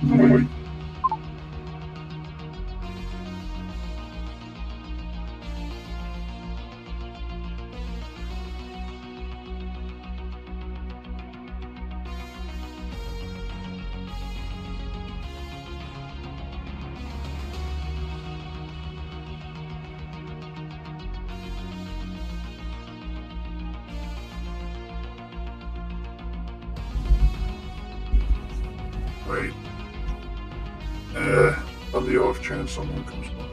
Wait. On the off chance someone comes by.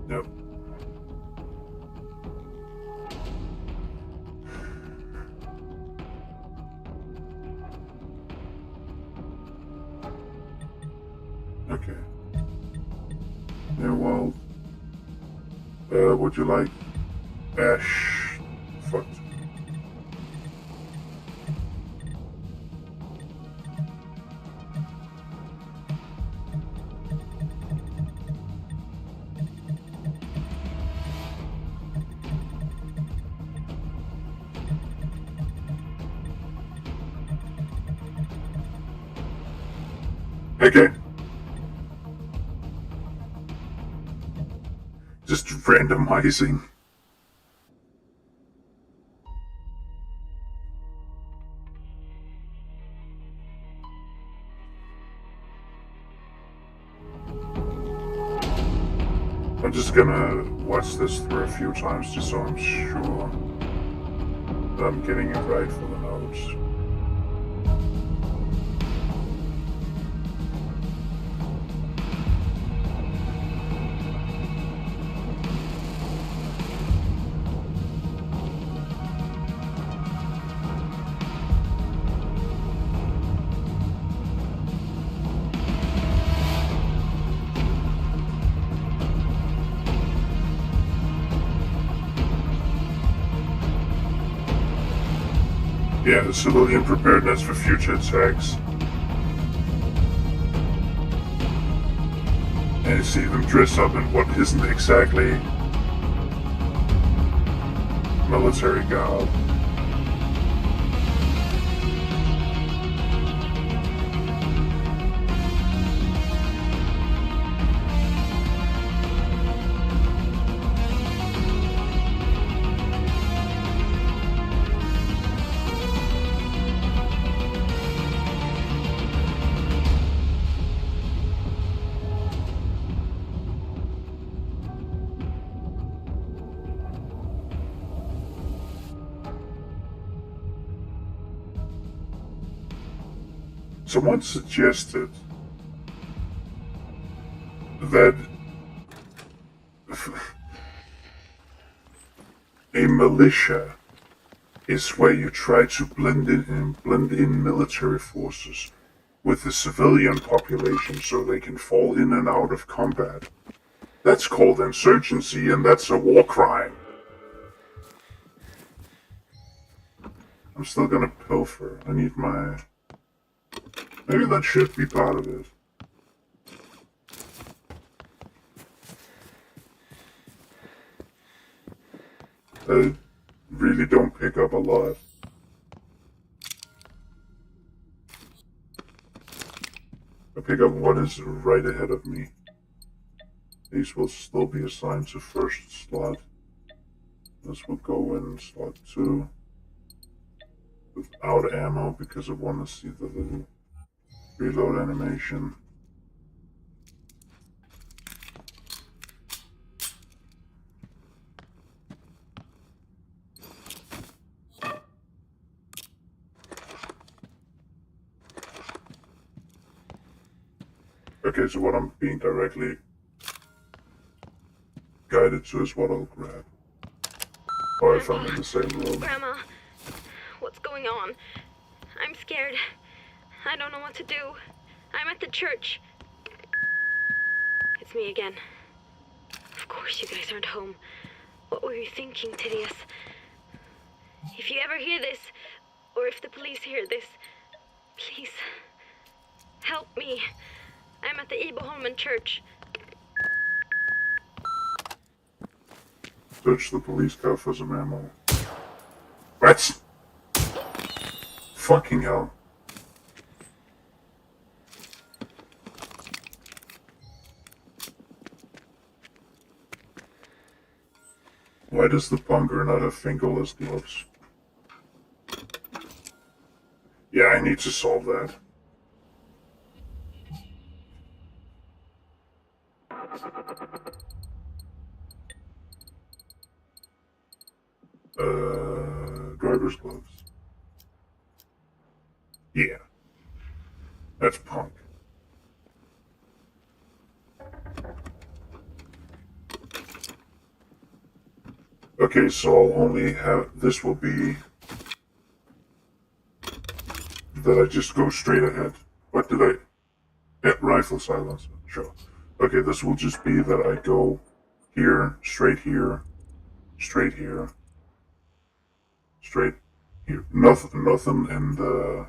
Nope. Okay. Yeah, well, would you like Ash fucked? Okay. Just randomizing. I'm just gonna watch this through a few times just so I'm sure that I'm getting it right for the notes. Yeah, the civilian preparedness for future attacks. And you see them dress up in what isn't exactly military garb. Someone suggested that a militia is where you try to blend in military forces with the civilian population so they can fall in and out of combat. That's called insurgency, and that's a war crime. I'm still gonna pilfer. I need my... Maybe that should be part of it. I really don't pick up a lot. I pick up what is right ahead of me. These will still be assigned to first slot. This will go in slot 2. Without ammo because I want to see the little reload animation. Okay, so what I'm being directly guided to is what I'll grab. Or if I'm in the same room. Grandma, what's going on? I'm scared. I don't know what to do. I'm at the church. It's me again. Of course you guys aren't home. What were you thinking, Tidius? If you ever hear this, or if the police hear this, please, help me. I'm at the Iboholmen church. Search the police car for some ammo. What? Fucking hell. Why does the bunker not have fingerless gloves? Yeah, I need to solve that. Driver's gloves. Yeah. That's punk. Okay, so I'll only have, this will be that I just go straight ahead. What did I, yeah, rifle silencer, sure. Okay, this will just be that I go here, straight here, straight here, straight here. Nothing in the,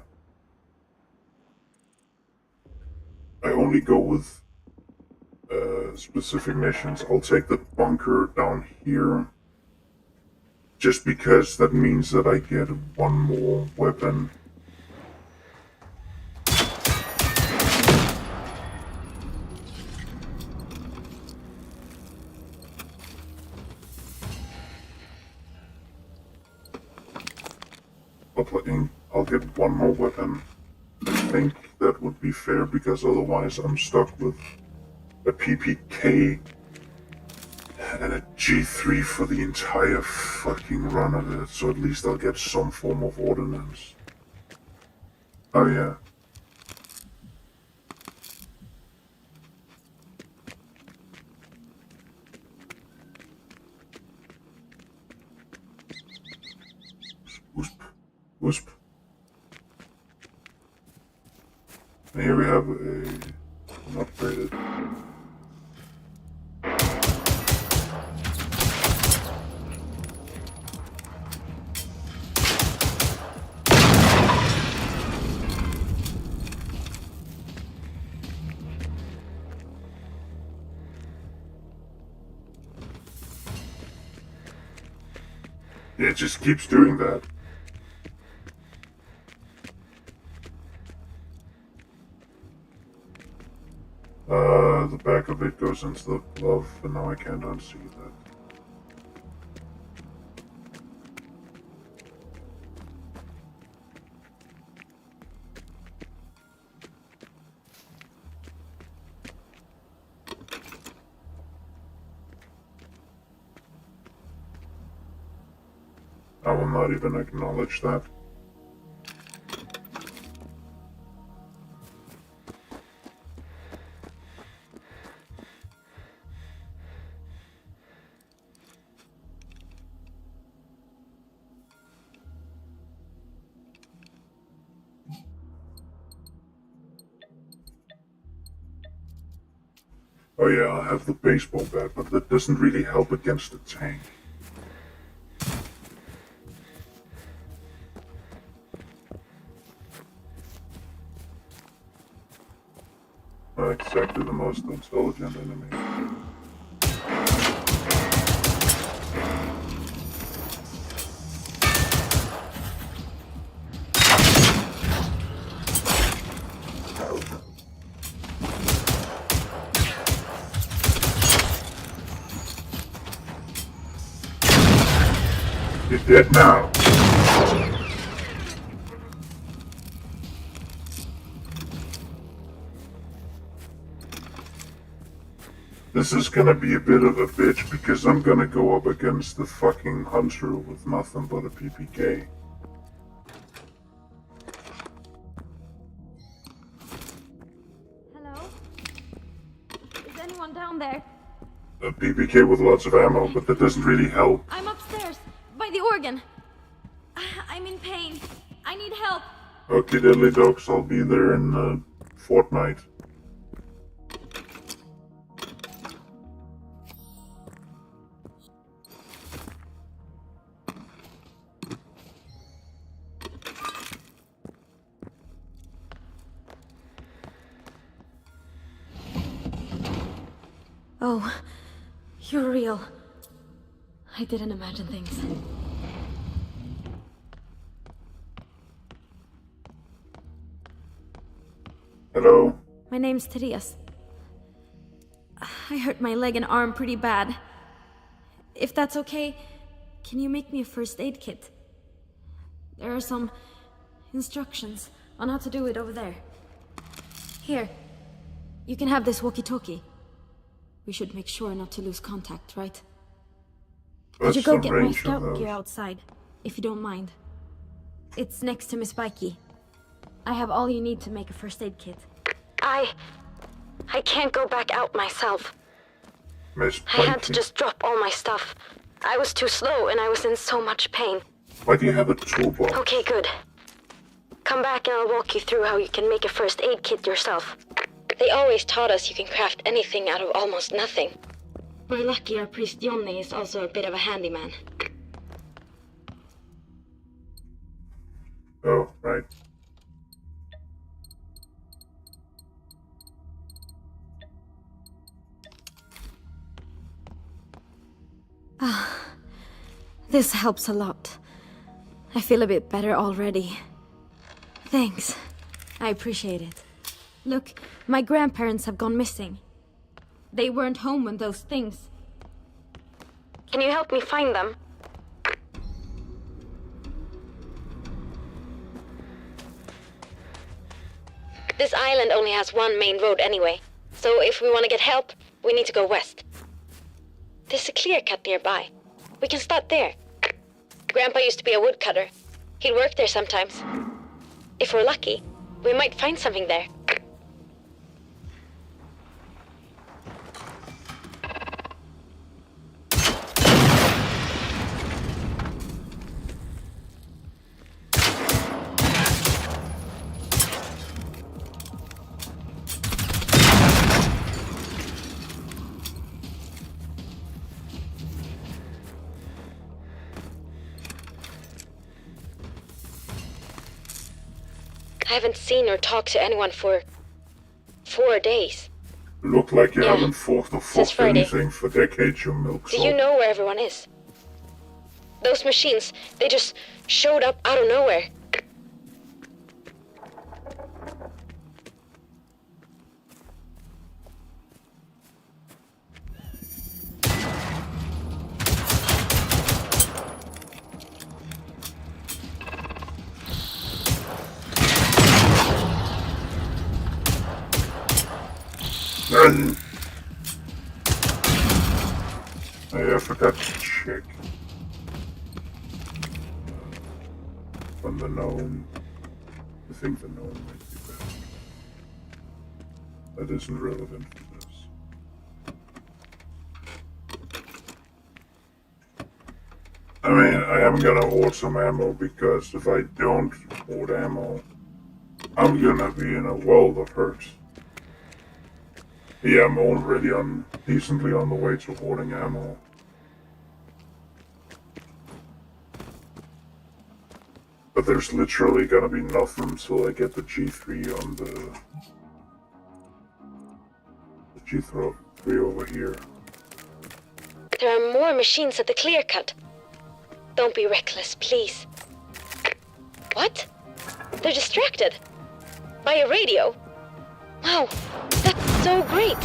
I only go with specific missions. I'll take the bunker down here just because that means that I get one more weapon. I'll get one more weapon. I think that would be fair because otherwise I'm stuck with a PPK and a G3 for the entire fucking run of it, so at least I'll get some form of ordnance. Oh yeah. Wisp. And here we have an upgraded. Yeah, it just keeps doing that. The back of it goes into the glove, and now I can't unsee that. I will not even acknowledge that. Oh yeah, I have the baseball bat, but that doesn't really help against the tank. Not exactly the most intelligent enemy. You're dead now. This is gonna be a bit of a bitch because I'm gonna go up against the fucking hunter with nothing but a PPK. Hello? Is anyone down there? A PPK with lots of ammo, but that doesn't really help. I'm upstairs, by the organ. I'm in pain. I need help. Okay, deadly dogs, I'll be there in a fortnight. Oh, you're real. I didn't imagine things. Hello. My name's Therese. I hurt my leg and arm pretty bad. If that's okay, can you make me a first aid kit? There are some instructions on how to do it over there. Here, you can have this walkie-talkie. We should make sure not to lose contact, right? Could you go get my scout gear outside, if you don't mind? It's next to Miss Bikey. I have all you need to make a first aid kit. I can't go back out myself. Miss I had to just drop all my stuff. I was too slow and I was in so much pain. Why do you have a toolbox? Okay, good. Come back and I'll walk you through how you can make a first aid kit yourself. They always taught us you can craft anything out of almost nothing. We're lucky our priest Johnny is also a bit of a handyman. Oh, right. This helps a lot. I feel a bit better already. Thanks. I appreciate it. Look, my grandparents have gone missing. They weren't home when those things... Can you help me find them? This island only has one main road anyway, so if we want to get help, we need to go west. There's a clear cut nearby. We can start there. Grandpa used to be a woodcutter. He'd work there sometimes. If we're lucky, we might find something there. I haven't seen or talked to anyone for 4 days. Look like you Yeah, haven't fought or since fought Friday. anything for decades, you milk Do you know where everyone is? Those machines, they just showed up out of nowhere. I forgot to check. On the gnome. I think the gnome might be best. That isn't relevant for this. I mean, I am gonna hoard some ammo because if I don't hoard ammo, I'm gonna be in a world of hurt. Yeah, I'm already decently on the way to hoarding ammo. But there's literally gonna be nothing until I get the G3 on the G3 over here. There are more machines at the clear cut. Don't be reckless, please. What? They're distracted. By a radio? Wow, that's so great.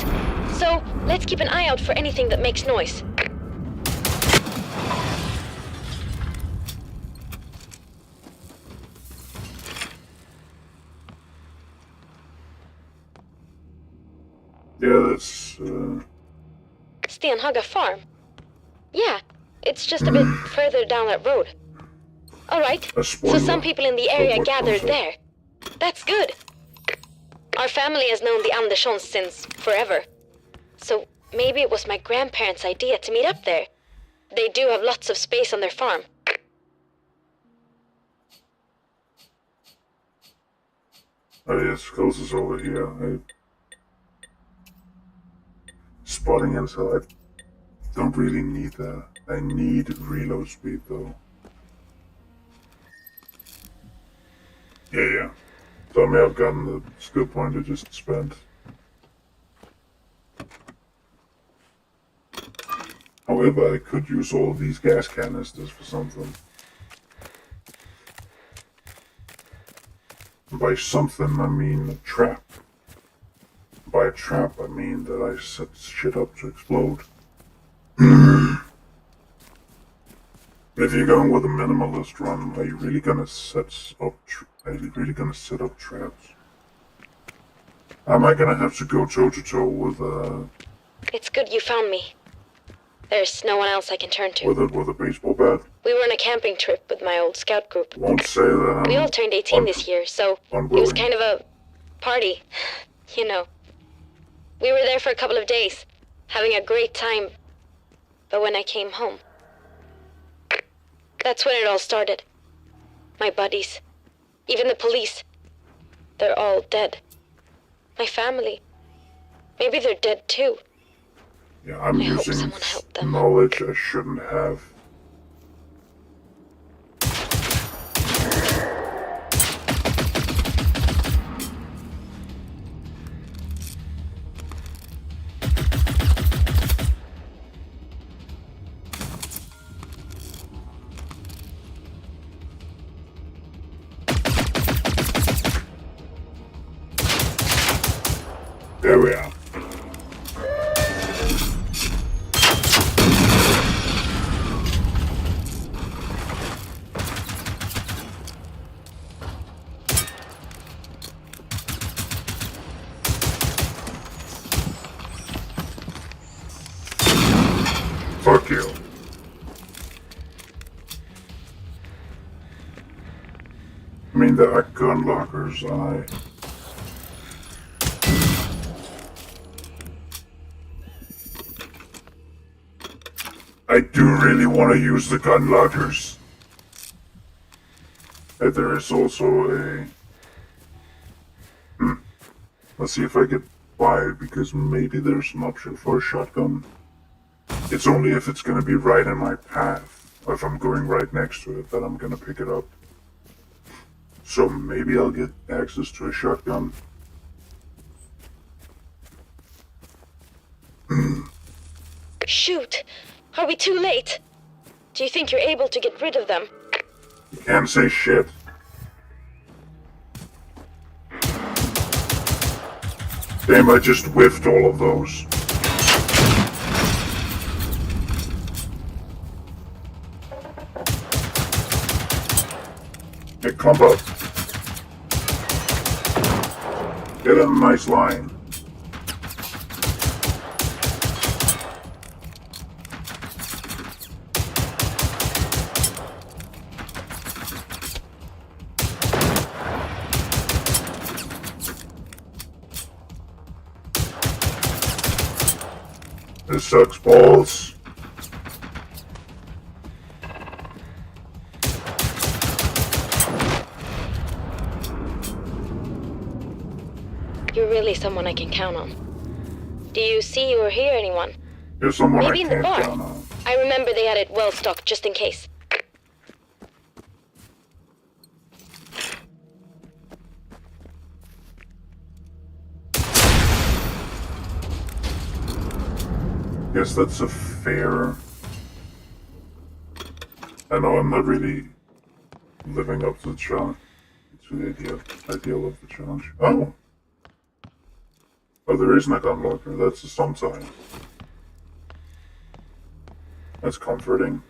So, let's keep an eye out for anything that makes noise. Yeah, that's, Stenhaga Farm. Yeah, it's just a bit further down that road. Alright, a so spoiler. some people in the area What gathered comes up? there. That's good. Our family has known the Anderssons since forever. So maybe it was my grandparents' idea to meet up there. They do have lots of space on their farm. Oh yes, Skulls is over here. Spotting intel, I don't really need that. I need reload speed though. Yeah. So I may have gotten the skill point I just spent. However, I could use all of these gas canisters for something. By something, I mean a trap. By a trap, I mean that I set shit up to explode. If you're going with a minimalist run, are you really gonna set up traps? Am I gonna have to go toe to toe with It's good you found me. There's no one else I can turn to. with a baseball bat? We were on a camping trip with my old scout group. Won't say that I'm We all turned 18 this year, so it was kind of a party, you know. We were there for a couple of days, having a great time. But when I came home, that's when it all started. My buddies, even the police, they're all dead. My family, maybe they're dead too. Yeah, I'm I hope using someone helped them. knowledge I shouldn't have. There we are. Fuck you. I mean, there are gun lockers. I do really want to use the gun lockers. And there is also a... Let's see if I can buy it, because maybe there's an option for a shotgun. It's only if it's going to be right in my path, or if I'm going right next to it, that I'm going to pick it up. So maybe I'll get access to a shotgun. Shoot! Are we too late? Do you think you're able to get rid of them? You can't say shit. Damn, I just whiffed all of those. Hey, clump up. Get a nice line. This sucks balls. You're really someone I can count on. Do you see or hear anyone? You're someone Maybe I in the can't bar. count on. I remember they had it well stocked just in case. Guess that's a fair... I know I'm not really living up to the challenge. To the ideal of the challenge. Oh! Oh, there is no gun locker. That's a sometime. That's comforting.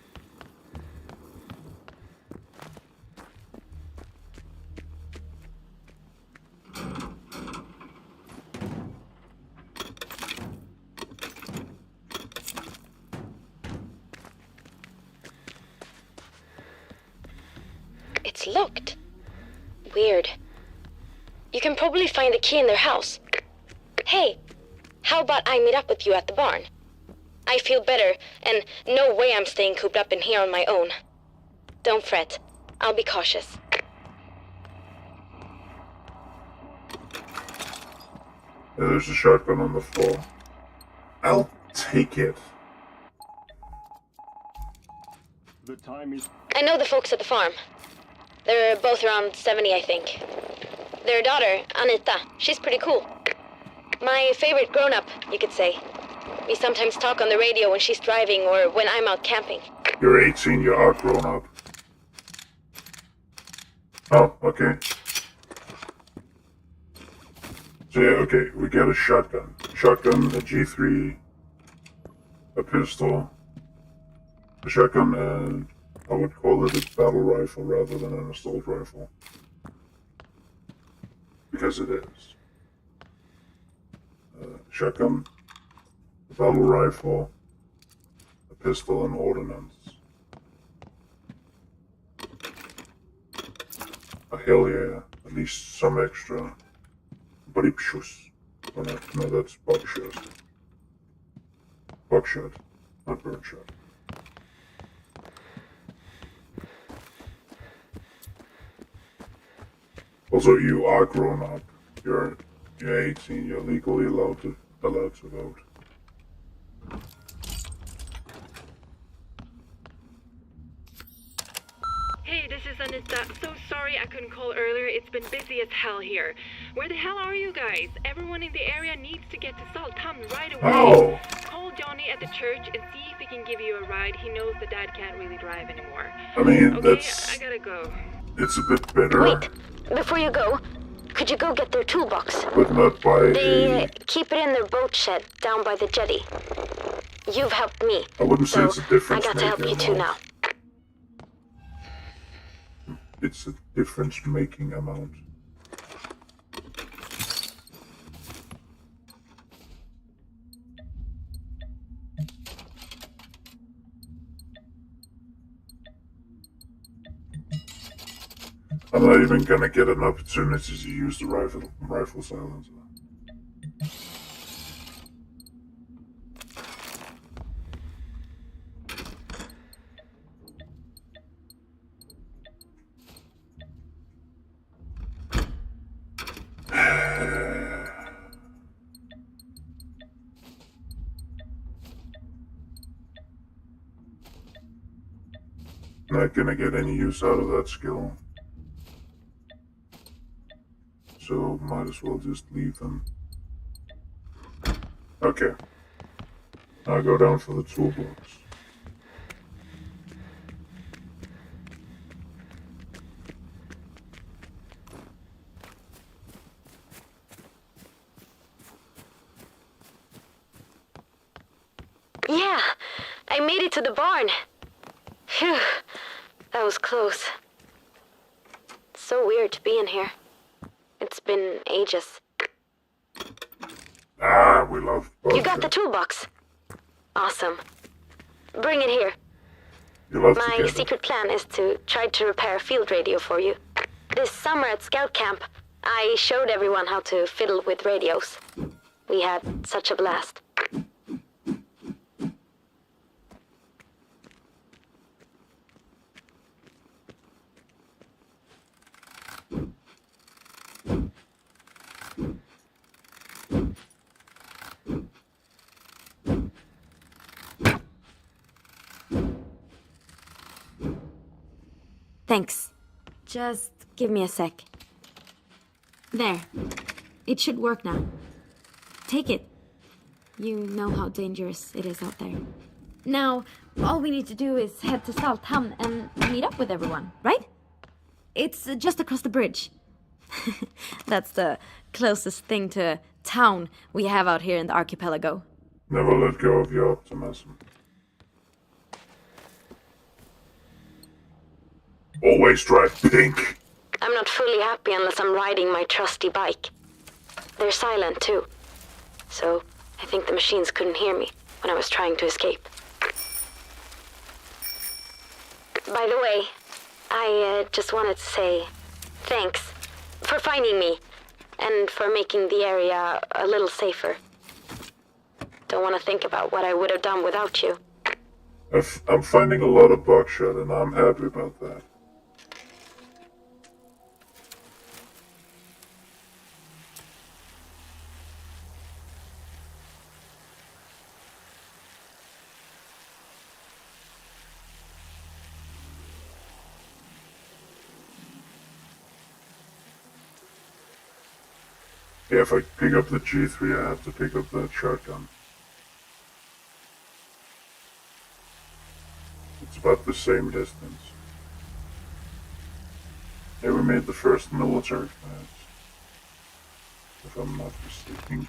It's locked. Weird. You can probably find the key in their house. Hey, how about I meet up with you at the barn? I feel better, and no way I'm staying cooped up in here on my own. Don't fret. I'll be cautious. Yeah, there's a shotgun on the floor. I'll take it. The time is... I know the folks at the farm. They're both around 70, I think. Their daughter, Anita, she's pretty cool. My favorite grown-up, you could say. We sometimes talk on the radio when she's driving or when I'm out camping. You're 18, you are grown up. Oh, okay. So yeah, okay, we got a shotgun. Shotgun, a G3, a pistol, a shotgun, and I would call it a battle rifle rather than an assault rifle. Because it is. Shotgun, a battle rifle, a pistol, and ordnance. Hell yeah, at least some extra bripshus. Oh no, that's buckshot. Buckshot, not birdshot. Also, you are grown up. You're 18. You're legally allowed to vote. Hey, this is Anita. So sorry I couldn't call earlier. It's been busy as hell here. Where the hell are you guys? Everyone in the area needs to get to Salthamn right away. Oh! Call Johnny at the church and see if he can give you a ride. He knows the dad can't really drive anymore. I mean, Okay, that's... I gotta go. It's a bit better. Wait, before you go, could you go get their toolbox? But not by They keep it in their boat shed down by the jetty. You've helped me. I wouldn't say So it's a difference I got to help you too now. It's a difference-making amount. I'm not even gonna get an opportunity to use the rifle silencer. Not gonna get any use out of that skill. So might as well just leave them. Okay. I'll go down for the toolbox. Yeah, I made it to the barn. Phew, that was close. It's so weird to be in here. It's been ages. Ah, we love You got the toolbox. Awesome. Bring it here. You love My together. secret plan is to try to repair a field radio for you. This summer at scout camp, I showed everyone how to fiddle with radios. We had such a blast. Thanks. Just give me a sec. There. It should work now. Take it. You know how dangerous it is out there. Now, all we need to do is head to Salthamn and meet up with everyone, right? It's just across the bridge. That's the closest thing to a town we have out here in the archipelago. Never let go of your optimism. Always drive pink. I'm not fully happy unless I'm riding my trusty bike. They're silent too. So I think the machines couldn't hear me when I was trying to escape. By the way, I just wanted to say thanks for finding me and for making the area a little safer. Don't want to think about what I would have done without you. I'm finding a lot of buckshot and I'm happy about that. Yeah, if I pick up the G3, I have to pick up that shotgun. It's about the same distance. They were made the first military class, if I'm not mistaken.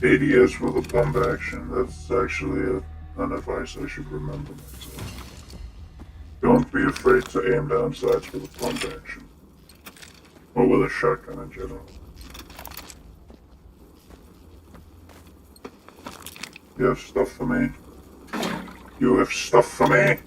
ADS for the pump action. That's actually an advice I should remember myself. Don't be afraid to aim down sights with a pump action. Or with a shotgun in general. You have stuff for me? You have stuff for me?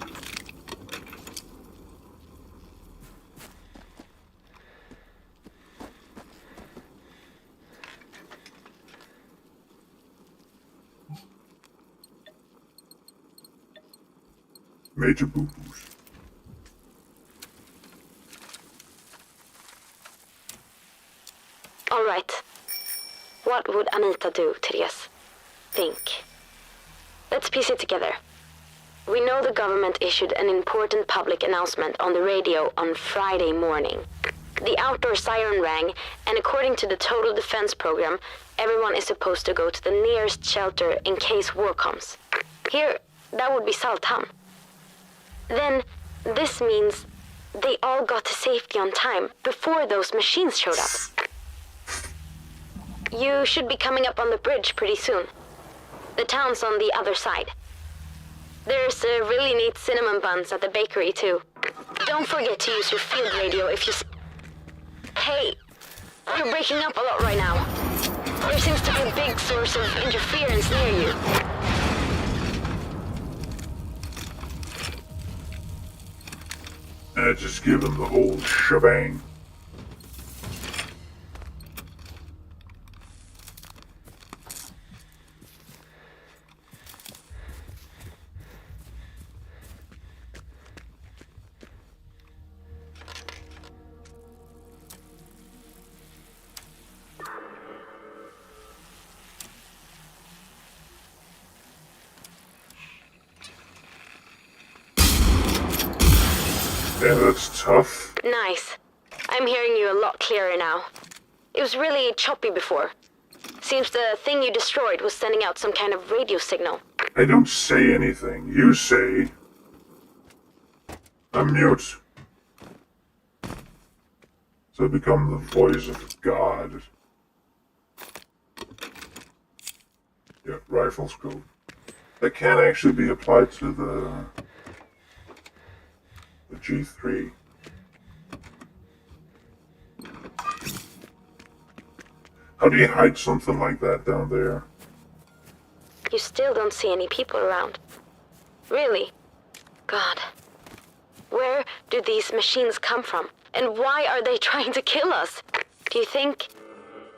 Major boo-boos. All right. What would Anita do, Therese? Think. Let's piece it together. We know the government issued an important public announcement on the radio on Friday morning. The outdoor siren rang, and according to the Total Defense Program, everyone is supposed to go to the nearest shelter in case war comes. Here, that would be Saltham. Then, this means they all got to safety on time before those machines showed up. You should be coming up on the bridge pretty soon. The town's on the other side. There's really neat cinnamon buns at the bakery, too. Don't forget to use your field radio if you... Hey, you're breaking up a lot right now. There seems to be a big source of interference near you. Just give him the whole shebang. Yeah, that's tough. Nice. I'm hearing you a lot clearer now. It was really choppy before. Seems the thing you destroyed was sending out some kind of radio signal. I don't say anything. You say. I'm mute. So I become the voice of God. Yeah, rifle scope. That can actually be applied to the G3. How do you hide something like that down there? You still don't see any people around. Really? God. Where do these machines come from? And why are they trying to kill us? Do you think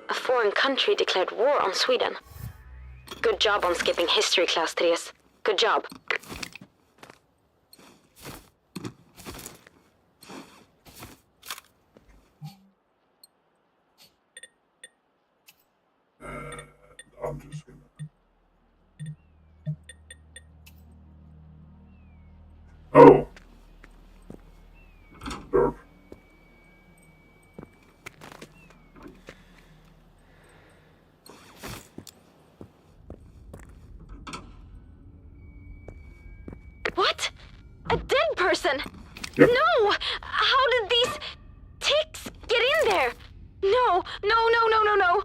a foreign country declared war on Sweden? Good job on skipping history class, Therese. Good job. I'm just gonna... Oh! Derp. What? A dead person? Yep. No! How did these ticks get in there? No, no, no, no, no, no.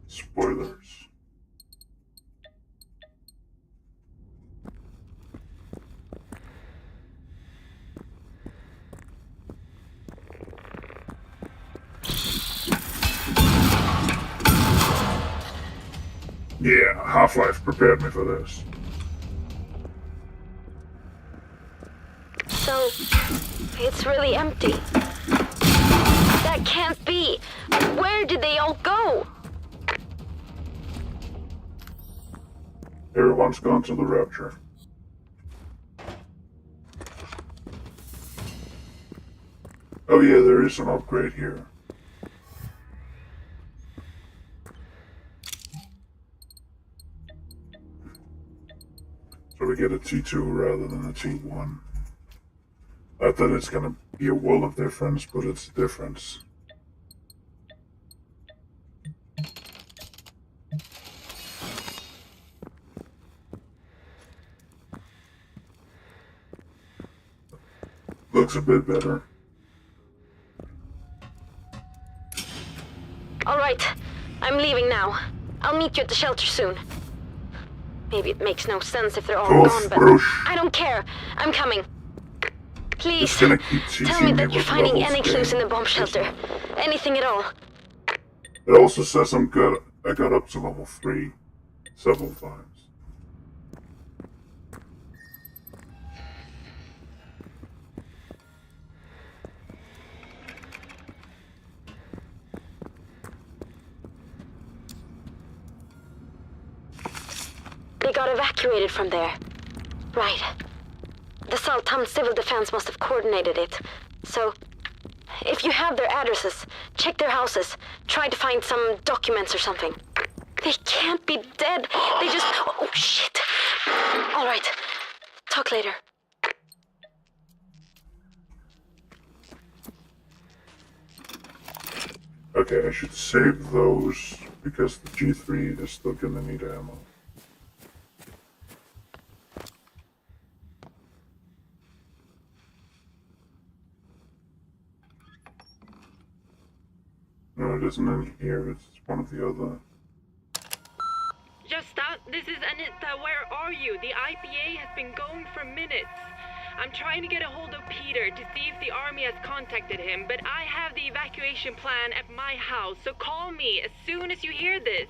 Spoilers. Yeah, Half-Life prepared me for this. So, it's really empty. That can't be. Where did they all go? Everyone's gone to the Rapture. Oh yeah, there is an upgrade here. we get a T2 rather than a T1. Not that it's gonna be a world of difference, but it's a difference. Looks a bit better. All right, I'm leaving now. I'll meet you at the shelter soon. Maybe it makes no sense if they're all gone, but Brush. I don't care. I'm coming. Please, It's gonna keep tell me teasing me that you're with finding levels any clues in gained. the bomb shelter. Anything at all. It also says I'm good. I got up to level 3 several times. They got evacuated from there. Right. The Saltam Civil Defense must have coordinated it. So, if you have their addresses, check their houses. Try to find some documents or something. They can't be dead. They just... Oh, shit. All right. Talk later. Okay, I should save those because the G3 is still gonna need ammo. No, it isn't in here. It's one of the other. Justa, this is Anita. Where are you? The IPA has been going for minutes. I'm trying to get a hold of Peter to see if the army has contacted him, but I have the evacuation plan at my house, so call me as soon as you hear this.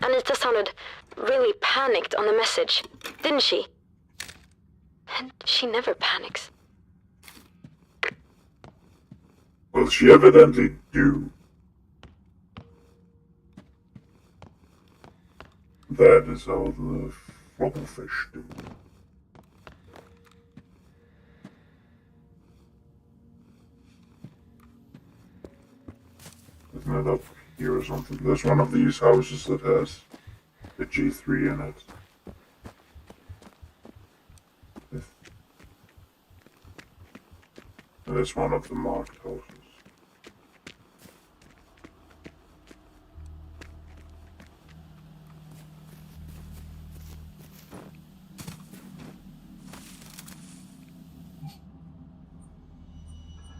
Anita sounded really panicked on the message, didn't she? And she never panics. Well, she evidently do. That is how the flopplefish do. Isn't it up here or something? There's one of these houses that has a G3 in it. And it's one of the marked houses.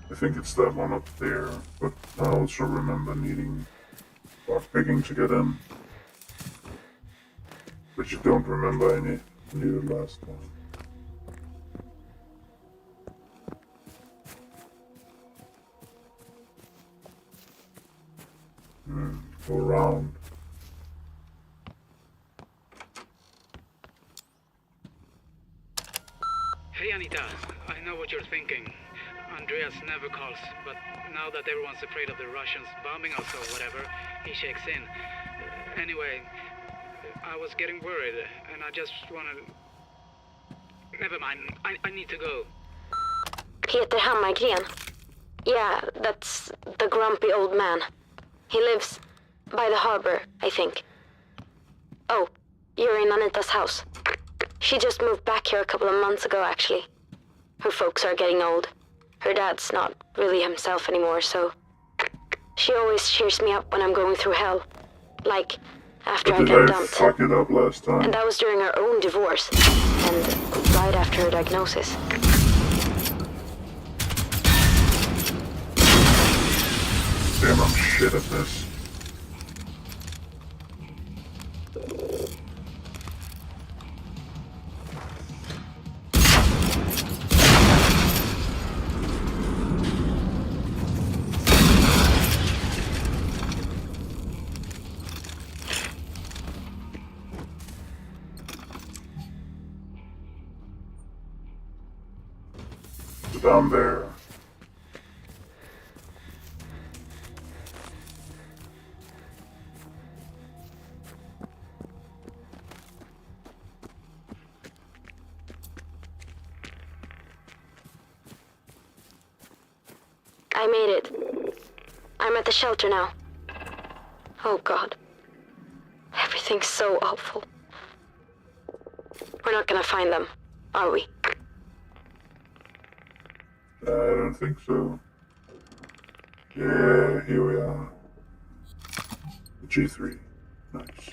I think it's that one up there, but I also remember needing lockpicking to get in. But you don't remember any needed last time. Go around. Hey Anita, I know what you're thinking. Andreas never calls, but now that everyone's afraid of the Russians bombing us or whatever, he shakes in. Anyway, I was getting worried, and I just wanted... Never mind, I need to go. Peter Hammargren. Yeah, that's the grumpy old man. He lives by the harbor, I think. Oh, you're in Anita's house. She just moved back here a couple of months ago, actually. Her folks are getting old. Her dad's not really himself anymore, so... She always cheers me up when I'm going through hell. Like, after I Did got I dumped. fuck it up last time? And that was during her own divorce. And right after her diagnosis. Damn, I'm shit at this. Down there. I made it. I'm at the shelter now. Oh God. Everything's so awful. We're not gonna find them, are we? I don't think so. Yeah, here we are. G3. Nice.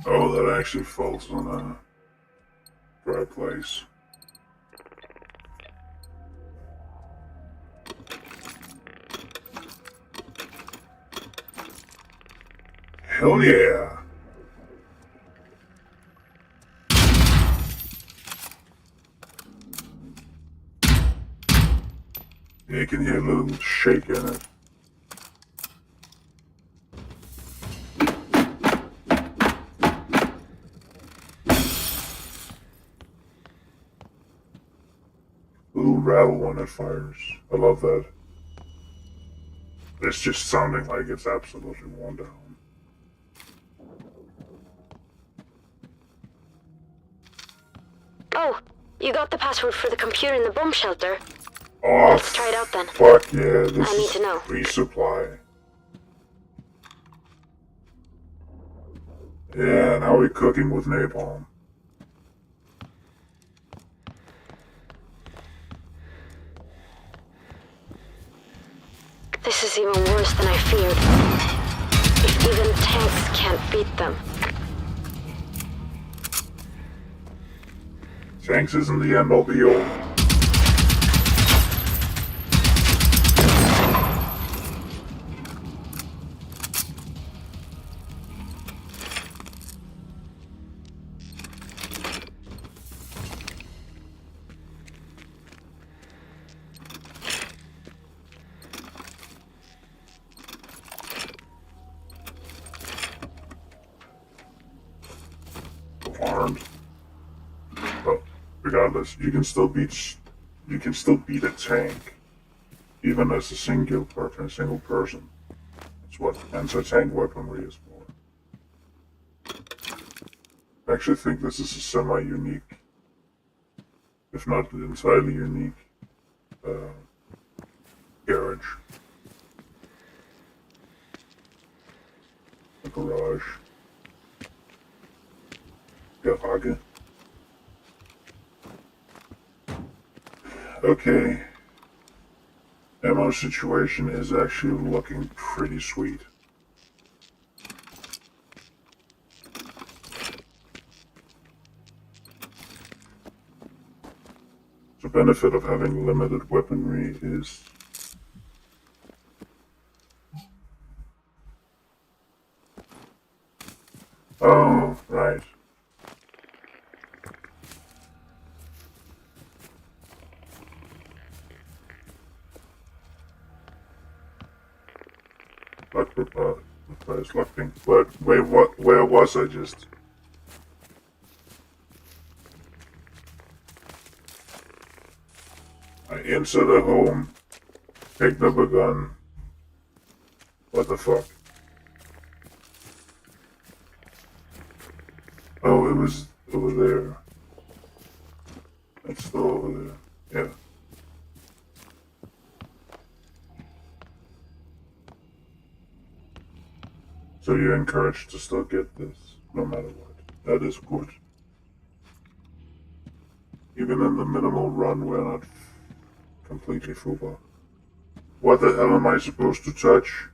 Oh, that actually falls on a dry place. Hell yeah! You can hear a little shake in it. A little rattle when it fires. I love that. It's just sounding like it's absolutely worn down. Oh, you got the password for the computer in the bomb shelter. Oh, Let's try it out then. Fuck yeah, this I need is to know. resupply. Yeah, now we're cooking with napalm. This is even worse than I feared. If even tanks can't beat them. Tanks isn't the end all be all. Armed. But regardless, you can still beat a tank, even as a single person. That's what anti-tank weaponry is for. I actually think this is a semi-unique, if not entirely unique, garage. A garage. Garage. Okay. Ammo situation is actually looking pretty sweet. The benefit of having limited weaponry is oh, right. But it's looking. But wait, what? Where was I just? I entered a home, picked up a gun. What the fuck? Oh, it was over there. It's still over there. Yeah. So you're encouraged to still get this, no matter what. That is good. Even in the minimal run, we're not completely full. What the hell am I supposed to touch?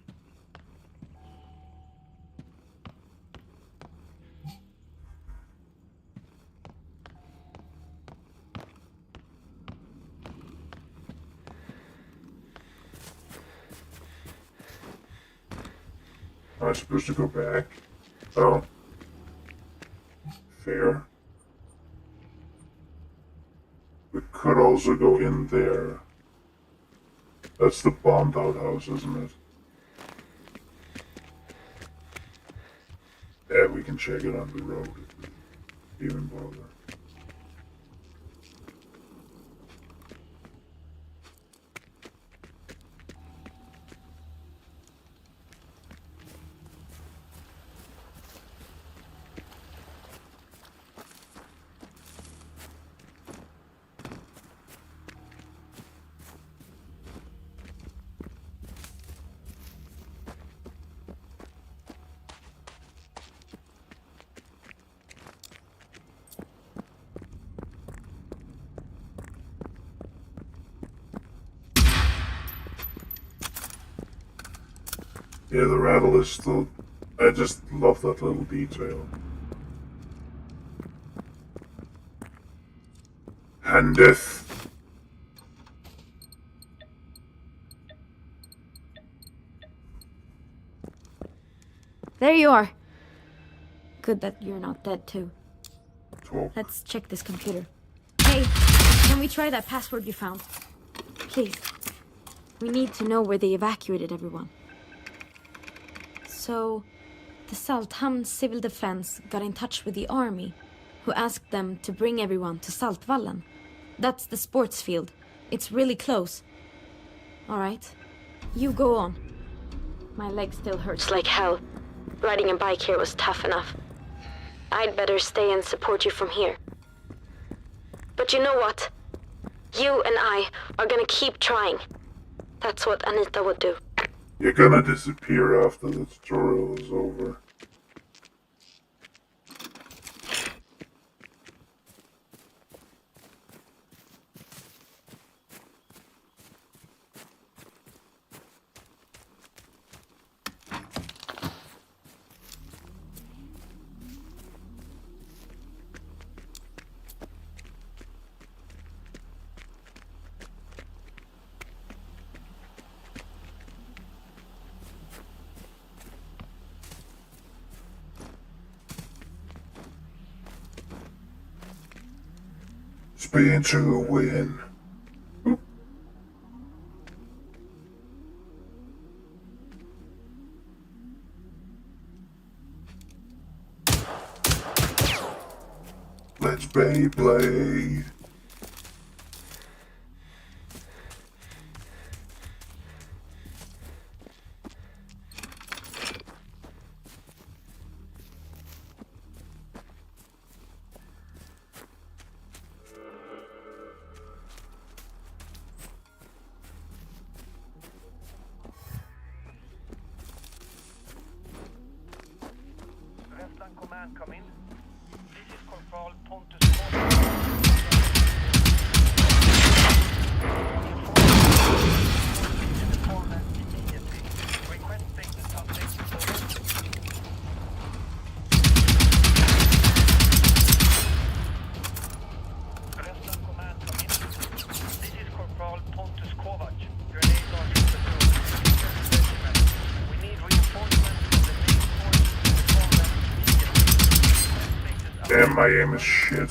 Am I supposed to go back? Oh. Fair. We could also go in there. That's the bombed out house, isn't it? Yeah, we can check it on the road if we even bother. Yeah, the rattle is still... I just love that little detail. Handeth. There you are. Good that you're not dead, too. Talk. Let's check this computer. Hey, can we try that password you found? Please. We need to know where they evacuated everyone. So, the Salthamn Civil Defense got in touch with the army, who asked them to bring everyone to Saltvallen. That's the sports field. It's really close. Alright. You go on. My leg still hurts like hell. Riding a bike here was tough enough. I'd better stay and support you from here. But you know what? You and I are gonna keep trying. That's what Anita would do. You're gonna disappear after the tutorial is over. Speed to a win. Let's Beyblade. Westland Command, come in. This is Corporal Pontus. Request status update. Westland Command, come in. This is Corporal Pontus Kovac. Grenade launcher platoon. We need reinforcements from the main forces in the combat immediately. Damn, my aim is shit.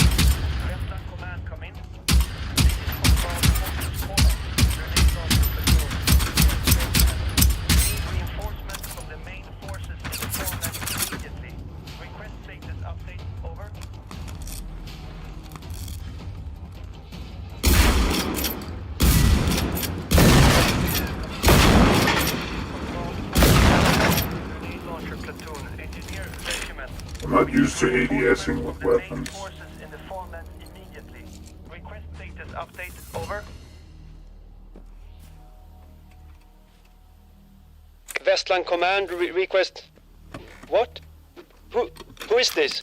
Westland Command, come in. This is Corporal Pontus Kovac. Grenade launcher platoon. We need reinforcements from the main forces in the combat immediately. Request status update. Over. Grenade launcher platoon. Engineer regiment. I'm not used to ADSing with The main weapons. forces in the farmland immediately. Request status update. Over. Westland Command request. What? Who is this?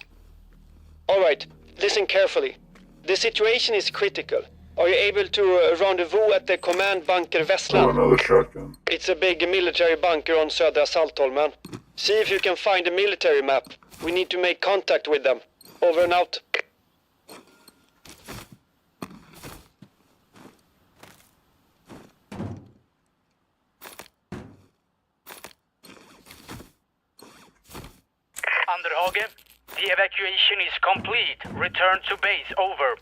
All right, listen carefully. The situation is critical. Are you able to rendezvous at the command bunker Oh, Westland? another shotgun. It's a big military bunker on Södra Saltholmen. See if you can find a military map. We need to make contact with them. Over and out. Underhage, the evacuation is complete. Return to base. Over.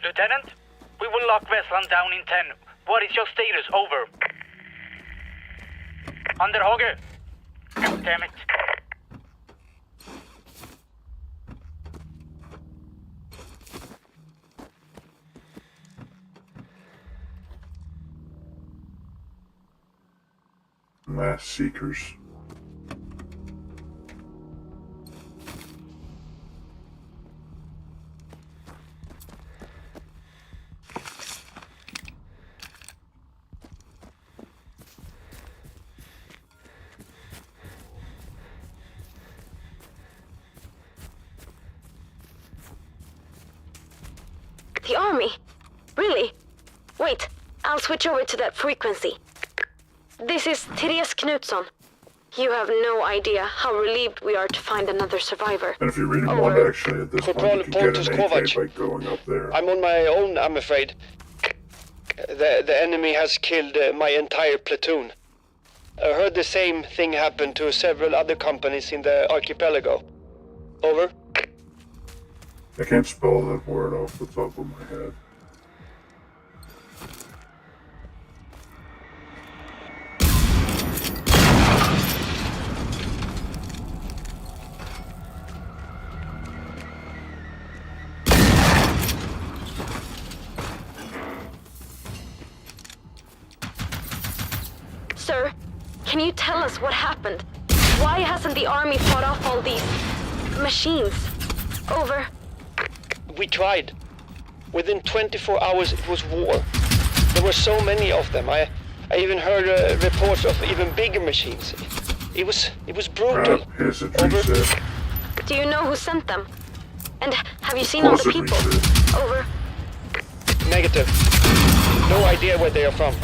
Lieutenant, we will lock Westland down in 10. What is your status? Over. Underhage. God damn it. Mass seekers. The army? Really? Wait, I'll switch over to that frequency. This is Therese Knutsson. You have no idea how relieved we are to find another survivor. And if you really Over. want, actually, at this point, Corporal you can get Pontus an AK Kovac. by going up there. I'm on my own, I'm afraid. The enemy has killed my entire platoon. I heard the same thing happen to several other companies in the archipelago. Over. I can't spell that word off the top of my head. Sir, can you tell us what happened? Why hasn't the army fought off all these machines? Over. We tried. Within 24 hours it was war. There were so many of them. I even heard reports of even bigger machines. It was brutal. Here's a Over. reset. Do you know who sent them? And have you seen Of all course the it people? reset. Over. Negative. No idea where they are from.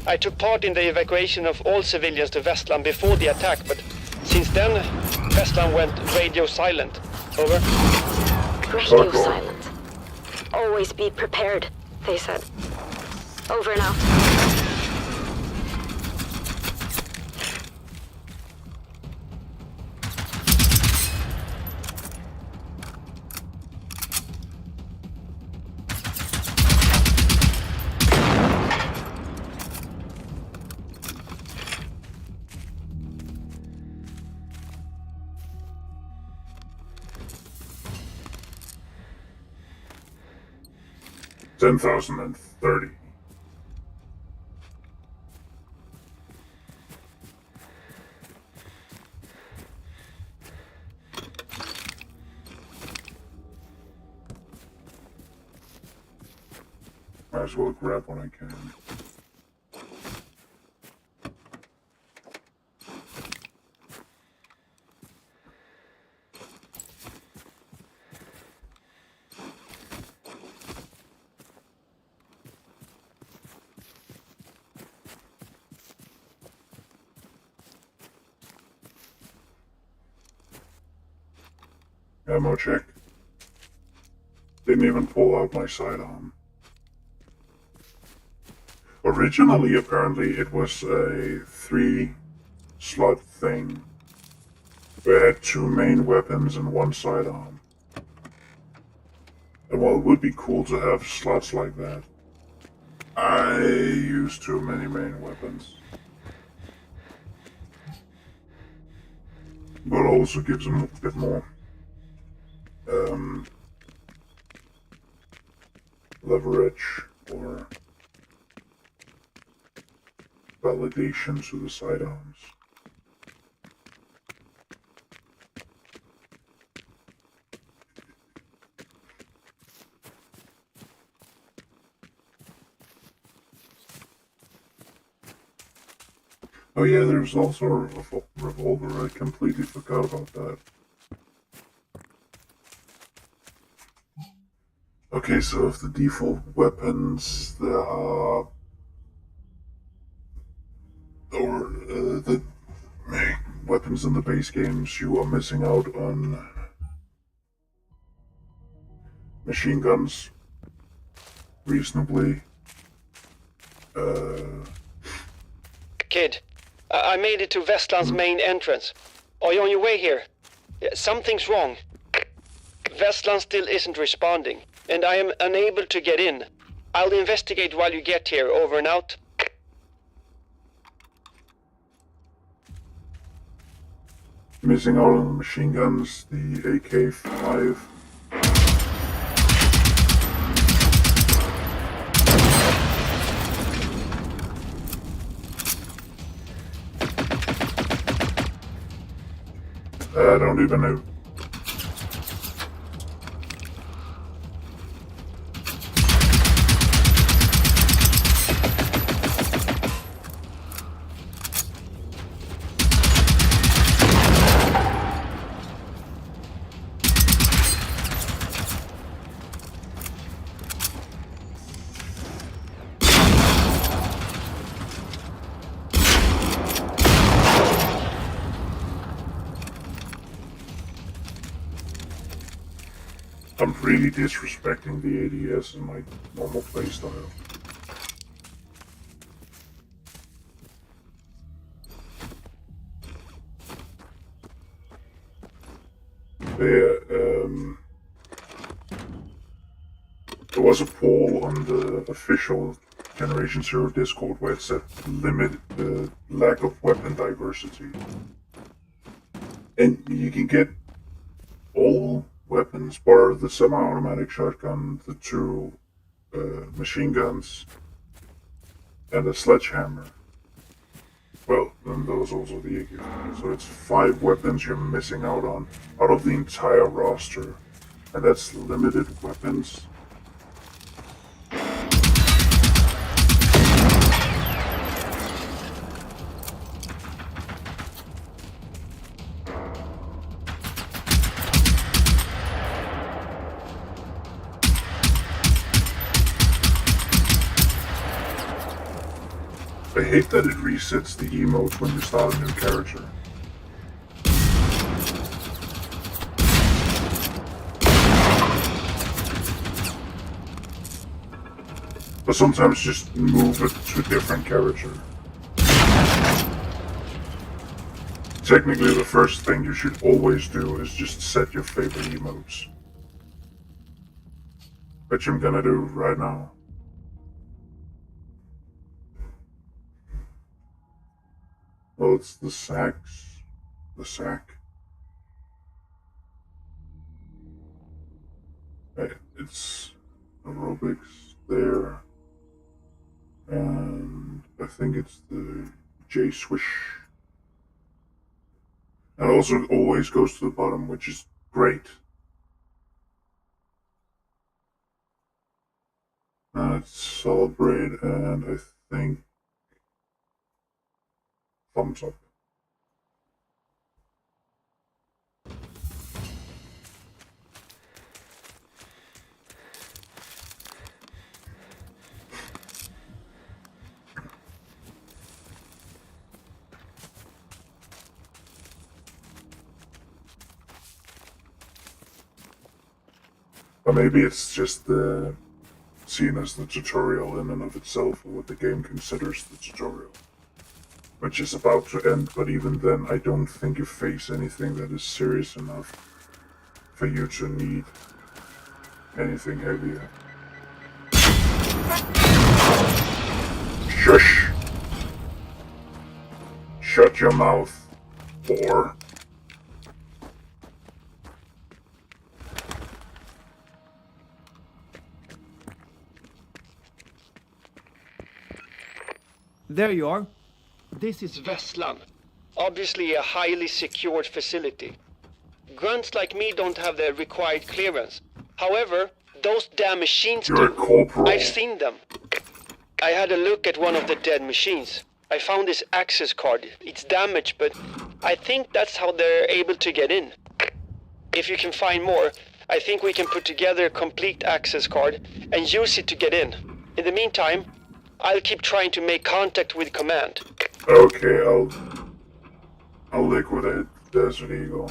I took part in the evacuation of all civilians to Vestland before the attack, but since then, Vestland went radio silent. Over. Radio Fuck off. silent. Always be prepared, they said. Over and out. $10,030. Might as well grab what I can. Ammo check. Didn't even pull out my sidearm. Originally, apparently, it was a 3-slot thing. We had 2 main weapons and 1 sidearm. And while it would be cool to have slots like that, I use too many main weapons. But also gives them a bit more leverage or validation to the sidearms. Oh yeah, there's also a revolver. I completely forgot about that. Okay, so of the default weapons, there are, the weapons in the base games, you are missing out on machine guns, reasonably. Kid, I made it to Vestland's main entrance. Are you on your way here? Yeah, something's wrong. Vestland still isn't responding, and I am unable to get in. I'll investigate while you get here. Over and out. Missing out on the machine guns, the AK-5. I don't even know. I'm really disrespecting the ADS in my normal playstyle. There was a poll on the official Generation Zero Discord where it said limit the lack of weapon diversity. And you can get all weapons, bar the semi-automatic shotgun, the two machine guns, and a sledgehammer. Well, then those also the AK. So it's 5 weapons you're missing out on out of the entire roster. And that's limited weapons. I hate that it resets the emotes when you start a new character. But sometimes just move it to a different character. Technically, the first thing you should always do is just set your favorite emotes. Which I'm gonna do right now. Well, it's the sax. The sack. It's aerobics there. And I think it's the J swish. And also it always goes to the bottom, which is great. It's solid braid, and I think thumbs up. Or maybe it's just seen as the tutorial in and of itself, or what the game considers the tutorial. Which is about to end, but even then I don't think you face anything that is serious enough for you to need anything heavier. Shush! Shut your mouth, whore. There you are. This is Vesslan. Obviously a highly secured facility. Grunts like me don't have the required clearance. However, those damn machines You're a corporal. I've seen them. I had a look at one of the dead machines. I found this access card. It's damaged, but I think that's how they're able to get in. If you can find more, I think we can put together a complete access card and use it to get in. In the meantime, I'll keep trying to make contact with command. Okay, I'll liquidate Desert Eagle.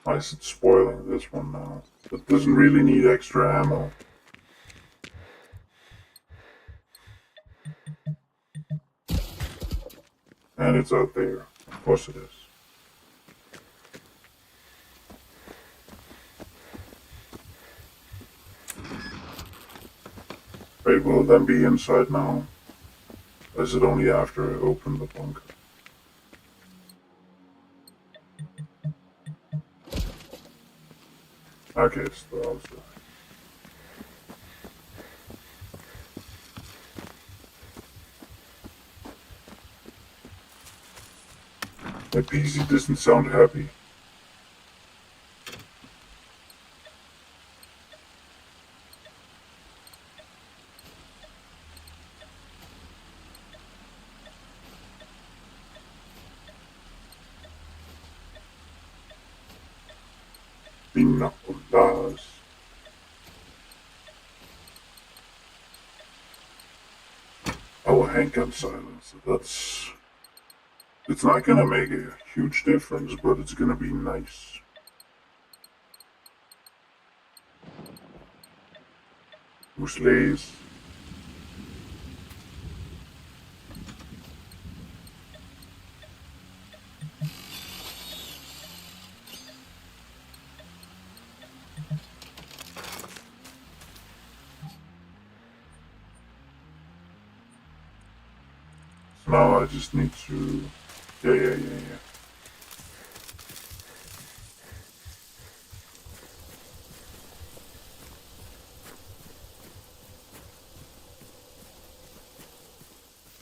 Why is it spoiling this one now? It doesn't really need extra ammo. And it's out there. Of course it is. Wait, will it then be inside now? Or is it only after I open the bunker? Okay, it's the outside. My PC doesn't sound happy. Binoculars. handgun silencer. It's not gonna make a huge difference, but it's gonna be nice. Who slays? So now I just need to... Yeah.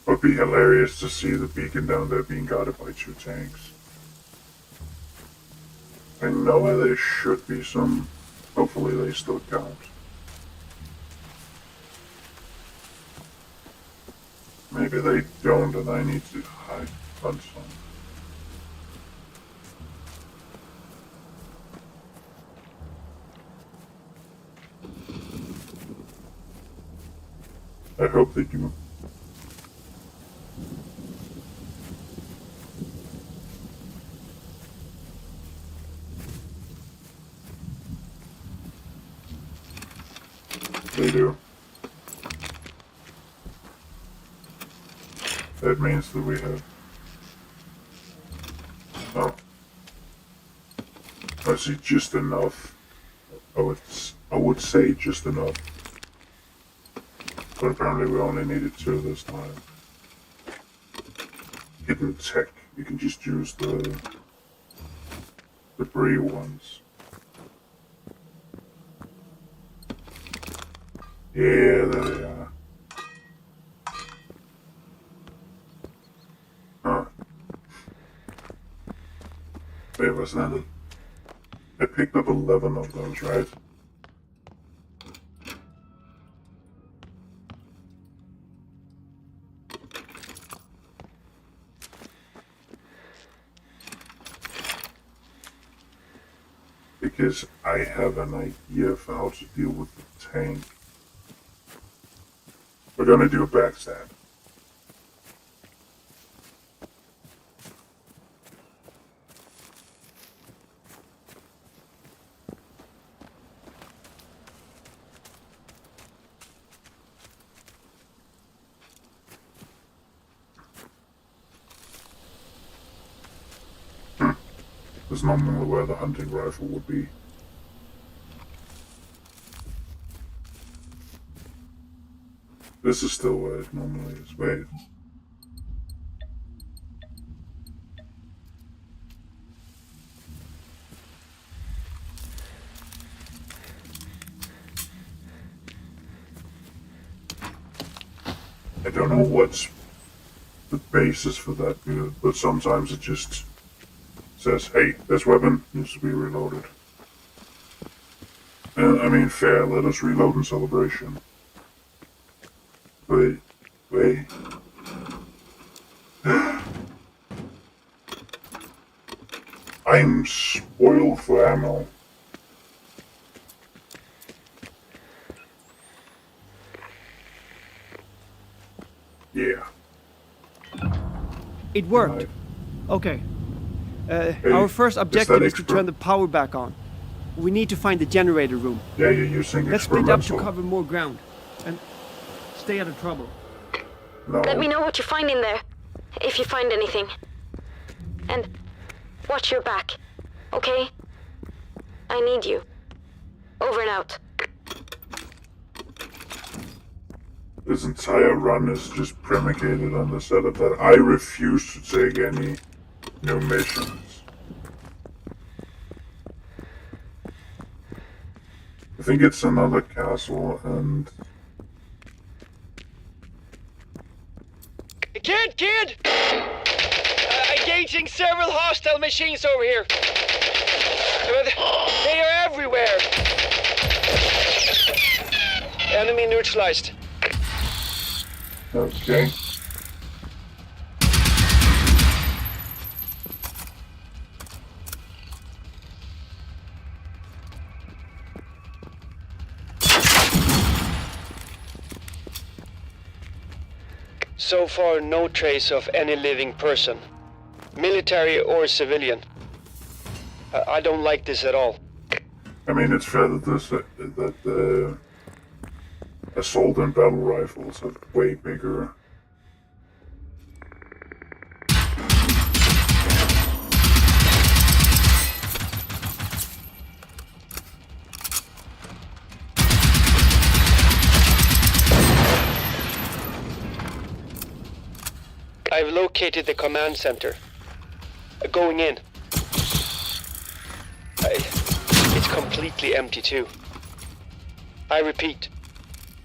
Would be hilarious to see the beacon down there being guarded by 2 tanks. I know there should be some. Hopefully they still count. Maybe they don't and I need to hunt some. I hope they do. They do. That means that we have... Oh. I see just enough. I would say just enough. But apparently we only needed 2 this time. Hidden tech. You can just use the debris ones. Yeah, there they are. Huh. Wait, what's that? I picked up 11 of those, right? Because I have an idea for how to deal with the tank. We're gonna do a backstab. That's normally where the hunting rifle would be. This is still where it normally is. Wait. I don't know what's the basis for that build, but sometimes it just says, hey, this weapon needs to be reloaded. And I mean, fair, let us reload in celebration. Wait. I'm spoiled for ammo. Yeah. It worked. Right. Okay. Hey, Our first objective is to expert? turn the power back on. We need to find the generator room. Yeah, you're using Let's split up to experimental. cover more ground. And stay out of trouble. No. Let me know what you find in there, if you find anything. And watch your back, okay? I need you. Over and out. This entire run is just predicated on the setup that I refuse to take any new missions. I think it's another castle and... Kid! Engaging several hostile machines over here. They are everywhere. Enemy neutralized. Okay. So far, no trace of any living person, military or civilian. I don't like this at all. I mean, it's fair that assault and battle rifles are way bigger. I've located the command center. Going in. It's completely empty too. I repeat,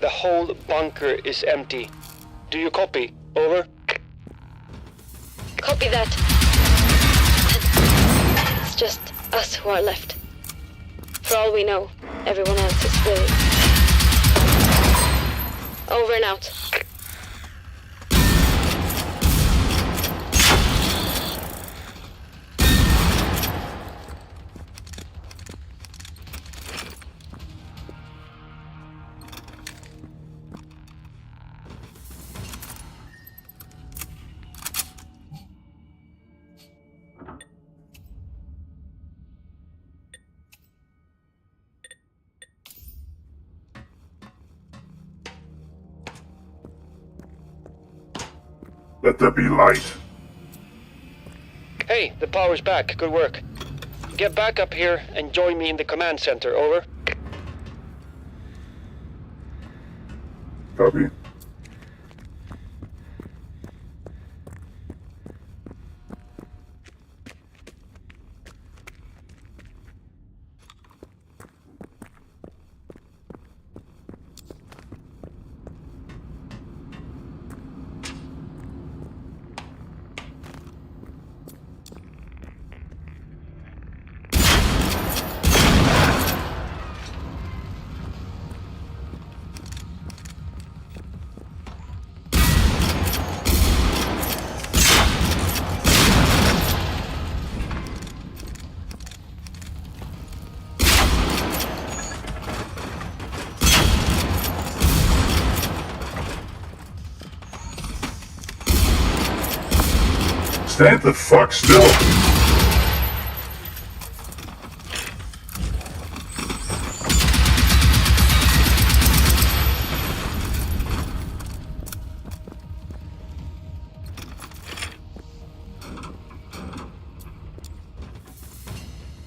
the whole bunker is empty. Do you copy? Over? Copy that. It's just us who are left. For all we know, everyone else is really... Over and out. Let there be light. Hey, the power's back. Good work. Get back up here and join me in the command center. Over. Copy. Stand the fuck still.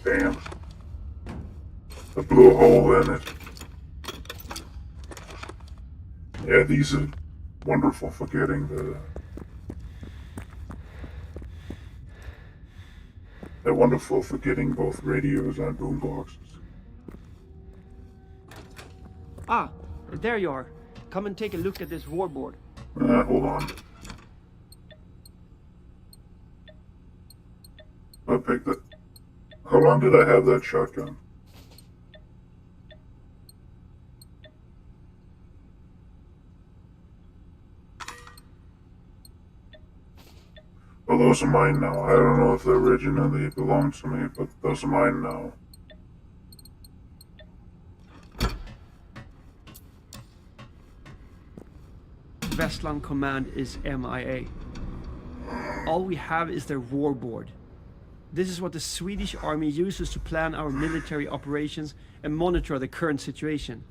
Damn. I blew a hole in it. Yeah, these are wonderful for getting they're wonderful for getting both radios and boom boxes. Ah, there you are. Come and take a look at this warboard. Hold on. I picked it. How long did I have that shotgun? Well, those are mine now. I don't know if they originally belonged to me, but those are mine now. Vestland Command is MIA. All we have is their warboard. This is what the Swedish army uses to plan our military operations and monitor the current situation.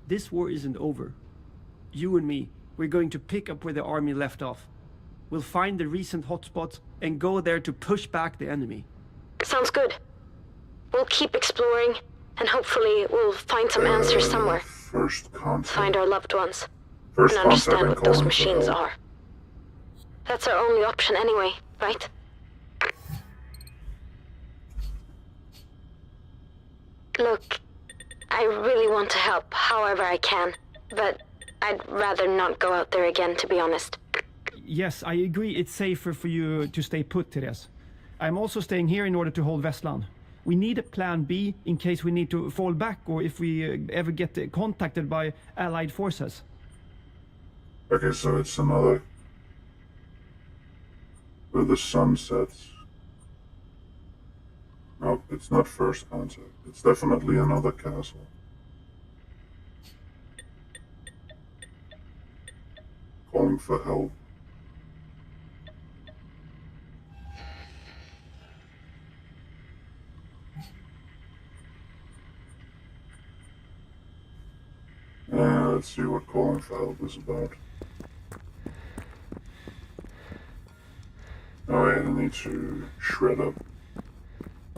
This war isn't over. You and me, we're going to pick up where the army left off. We'll find the recent hotspots and go there to push back the enemy. Sounds good. We'll keep exploring, and hopefully we'll find some answers somewhere. First contact. Find our loved ones. First And contact understand and what those calling for machines help. are. That's our only option anyway, right? Look, I really want to help however I can, but I'd rather not go out there again, to be honest. Yes, I agree it's safer for you to stay put, Therese. I'm also staying here in order to hold Vestland. We need a plan B in case we need to fall back or if we ever get contacted by Allied forces. Okay, so it's another... where the sun sets. No, it's not first contact. It's definitely another castle. Calling for help. let's see what calling for help is about. Oh wait, I need to shred up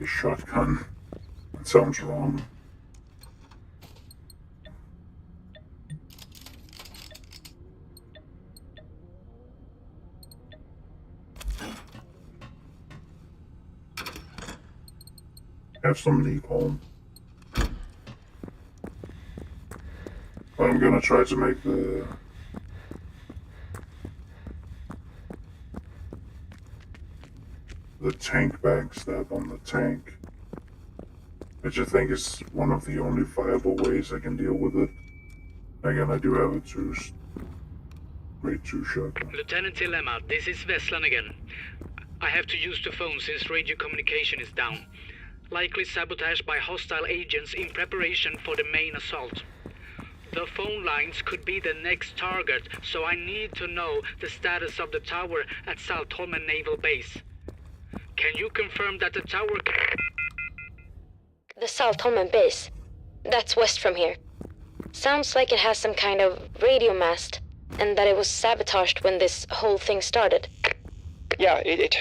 a shotgun. That sounds wrong. Have some napalm. I'm gonna try to make the tank bag stab on the tank, which I think is one of the only viable ways I can deal with it. Again, I do have a grade 2 shotgun. Lieutenant Dilemma, this is Veslan again. I have to use the phone since radio communication is down. Likely sabotaged by hostile agents in preparation for the main assault. The phone lines could be the next target, so I need to know the status of the tower at Saltholmen Naval Base. Can you confirm that the tower... The Saltholmen base. That's west from here. Sounds like it has some kind of radio mast, and that it was sabotaged when this whole thing started. Yeah, it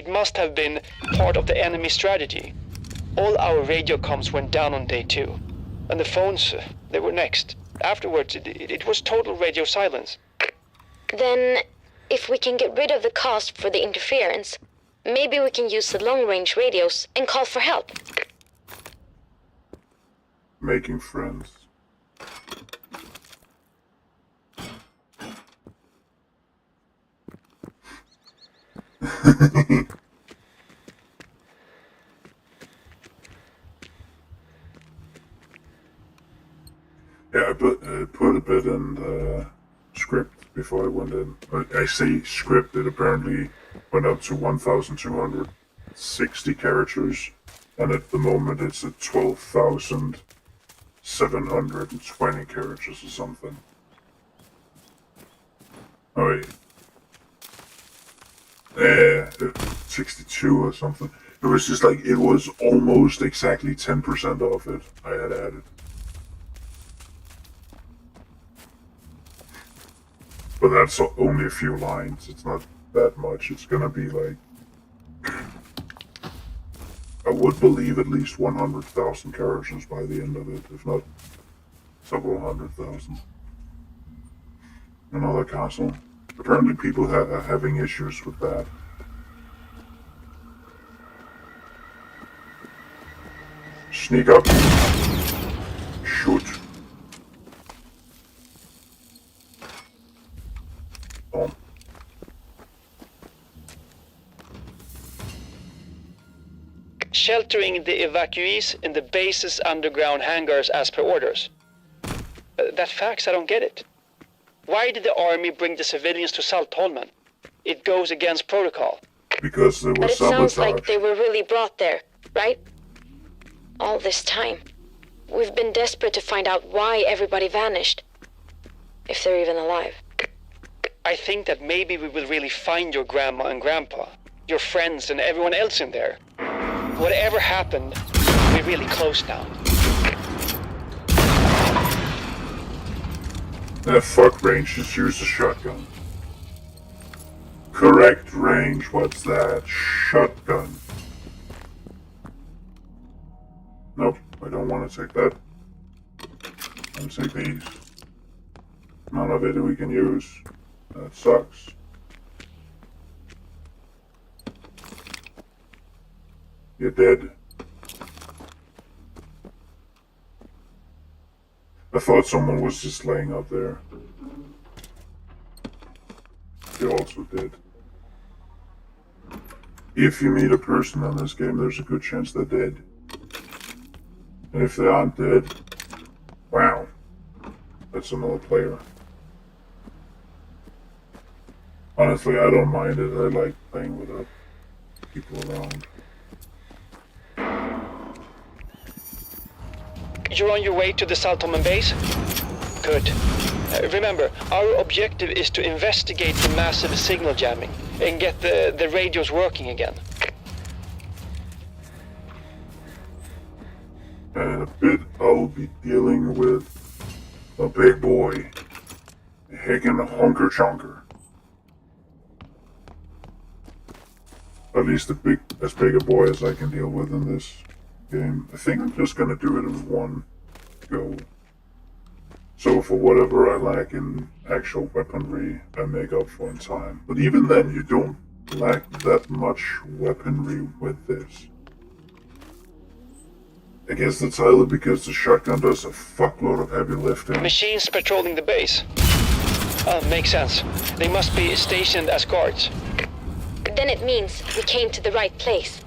must have been part of the enemy strategy. All our radio comms went down on day 2. And the phones, they were next. Afterwards, it was total radio silence. Then, if we can get rid of the cost for the interference, maybe we can use the long-range radios and call for help. Making friends. Yeah, I put a bit in the script before I went in. I say script, it apparently went up to 1,260 characters, and at the moment it's at 12,720 characters or something. Oh wait. 62 or something. It was just like, it was almost exactly 10% of it I had added. But that's only a few lines. It's not that much. It's gonna be like, I would believe at least 100,000 characters by the end of it, if not several 100,000. Another castle. Apparently people are having issues with that. Sneak up. Shoot. Oh. Sheltering the evacuees in the base's underground hangars as per orders. That fax, I don't get it. Why did the army bring the civilians to Saltholmen? It goes against protocol. Because there was But it sabotage. sounds like they were really brought there, right? All this time. We've been desperate to find out why everybody vanished. If they're even alive. I think that maybe we will really find your grandma and grandpa, your friends and everyone else in there. Whatever happened, we're really close now. Fuck range, just use a shotgun. Correct range, what's that? Shotgun. Nope, I don't want to take that. I'll take these. None of it we can use. That sucks. You're dead. I thought someone was just laying up there. They also did. If you meet a person in this game, there's a good chance they're dead. And if they aren't dead, wow, that's another player. Honestly, I don't mind it. I like playing without people around. You're on your way to the Saltholmen base? Good. Remember, our objective is to investigate the massive signal jamming and get the radios working again. And a bit I'll be dealing with a big boy. A heckin' hunker chunker. At least as big a boy as I can deal with in this game. I think I'm just gonna do it in one go. So for whatever I lack in actual weaponry, I make up for in time. But even then, you don't lack that much weaponry with this. I guess that's either because the shotgun does a fuckload of heavy lifting. Machines patrolling the base. Makes sense. They must be stationed as guards. Then it means we came to the right place.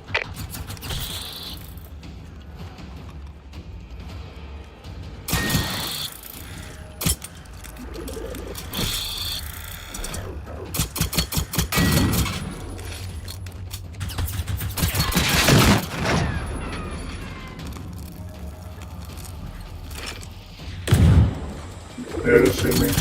Yeah, they see me.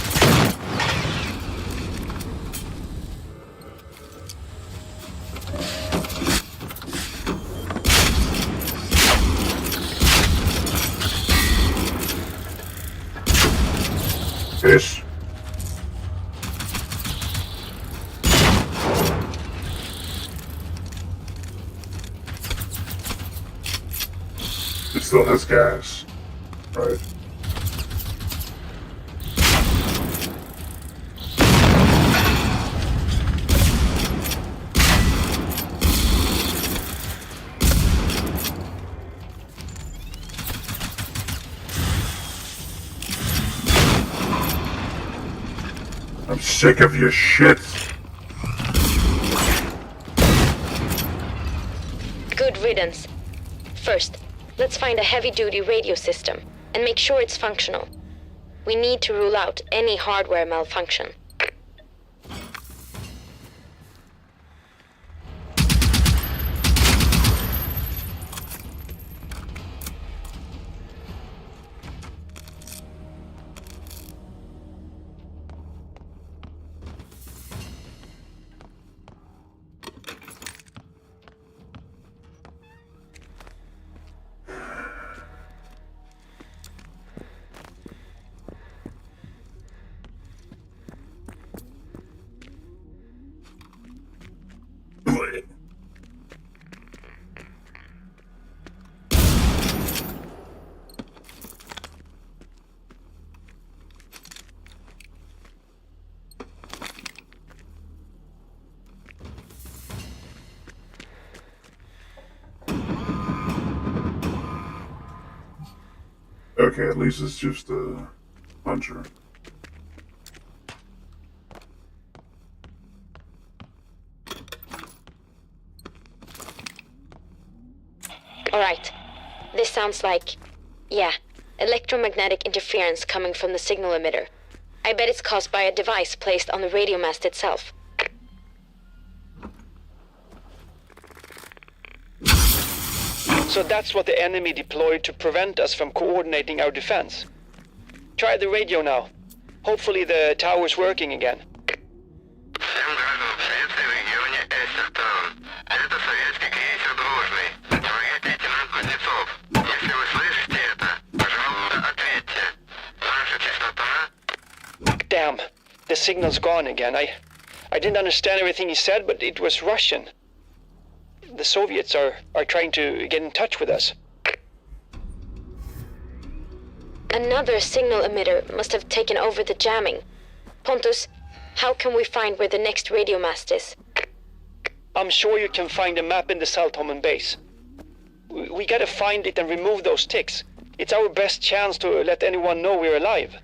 Yes. It still has gas, right? I'm sick of your shit. Good riddance. First, let's find a heavy-duty radio system and make sure it's functional. We need to rule out any hardware malfunction. Okay, at least it's just a puncher. Alright. This sounds like... yeah, electromagnetic interference coming from the signal emitter. I bet it's caused by a device placed on the radio mast itself. So that's what the enemy deployed to prevent us from coordinating our defense. Try the radio now. Hopefully the tower's working again. Damn, the signal's gone again. I didn't understand everything he said, but it was Russian. The Soviets are trying to get in touch with us. Another signal emitter must have taken over the jamming. Pontus, how can we find where the next radio mast is? I'm sure you can find a map in the Saltholmen base. We gotta find it and remove those ticks. It's our best chance to let anyone know we're alive.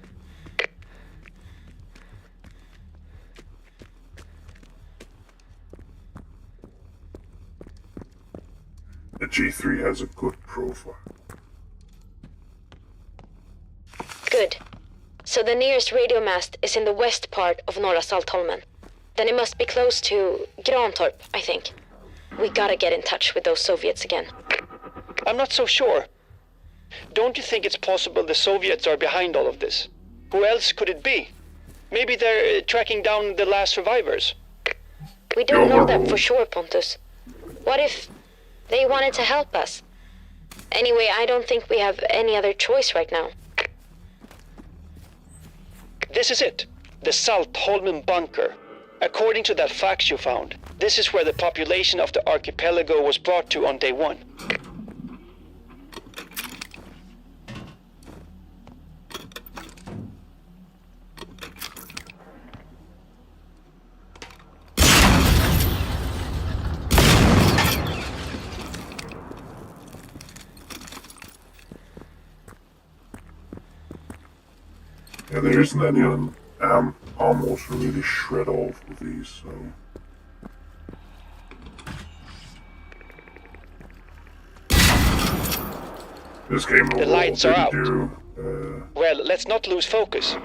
The G3 has a good profile. Good. So the nearest radio mast is in the west part of Norra Saltholmen. Then it must be close to Grantorp, I think. We gotta get in touch with those Soviets again. I'm not so sure. Don't you think it's possible the Soviets are behind all of this? Who else could it be? Maybe they're tracking down the last survivors. We don't know that for sure, Pontus. What if they wanted to help us? Anyway, I don't think we have any other choice right now. This is it. The Saltholmen bunker. According to that fax you found, this is where the population of the archipelago was brought to on day 1. Yeah, there isn't any almost really shred off with these, so. This game The lights are out. do. Well, let's not lose focus.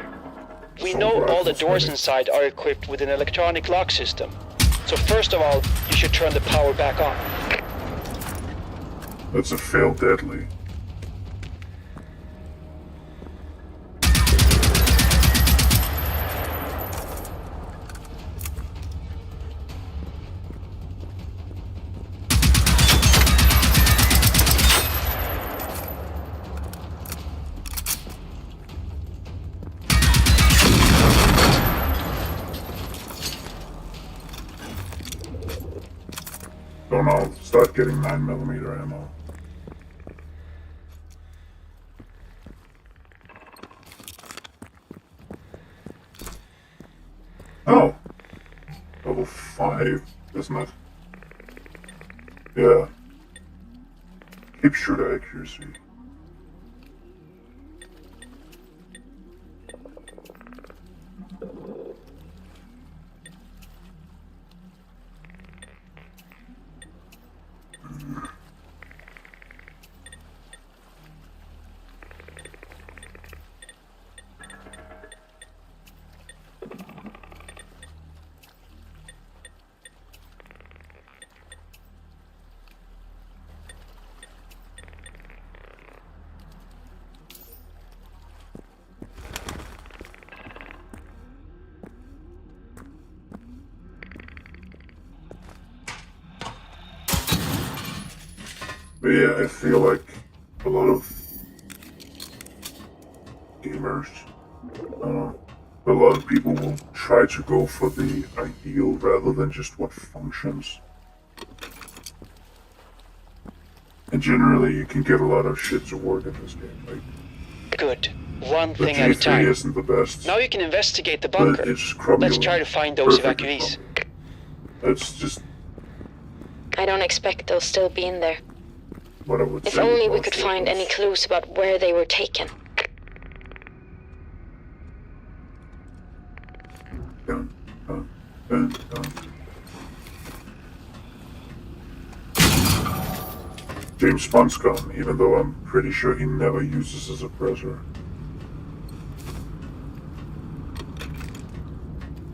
We Some know all the rifles, doors maybe. inside are equipped with an electronic lock system. So first of all, you should turn the power back on. That's a fail deadly. Don't know, start getting 9mm ammo. Oh! Level 5, isn't it? Yeah. Keep shooter accuracy. But yeah, I feel like a lot of gamers, a lot of people will try to go for the ideal rather than just what functions. And generally you can get a lot of shit to work in this game. Like, Good. One the thing at a G3 time. isn't the best, Now you can investigate the but bunker. it's crummy. Let's try to find those perfectly evacuees. crummy. It's just I don't expect they'll still be in there. what I would If say. only with we most could find weapons. any clues about where they were taken. Dun, dun, dun, dun. James Bond's gun, even though I'm pretty sure he never uses a suppressor.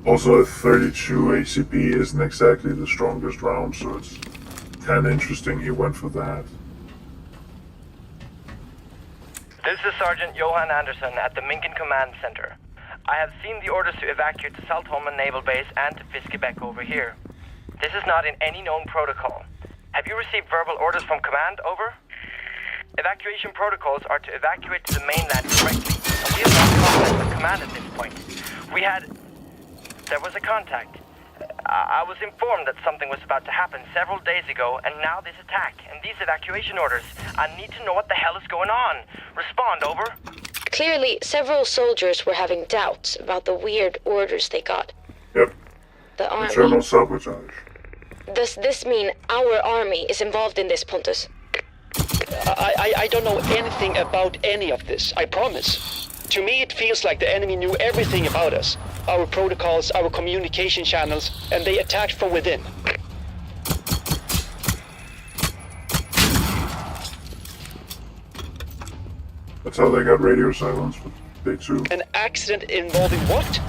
Also, a 32 ACP isn't exactly the strongest round, so it's kind of interesting he went for that. This is Sergeant Johan Anderson at the Minken Command Center. I have seen the orders to evacuate the Saltholmen Naval Base and to Fiskebäck over here. This is not in any known protocol. Have you received verbal orders from command, over? Evacuation protocols are to evacuate to the mainland directly, and we have not contact with command at this point. There was a contact. I was informed that something was about to happen several days ago, and now this attack, and these evacuation orders. I need to know what the hell is going on. Respond, over. Clearly, several soldiers were having doubts about the weird orders they got. Yep, The army. internal sabotage. Does this mean our army is involved in this, Pontus? I don't know anything about any of this, I promise. To me, it feels like the enemy knew everything about us. Our protocols, our communication channels, and they attacked from within. That's how they got radio silence with Day 2. An accident involving what?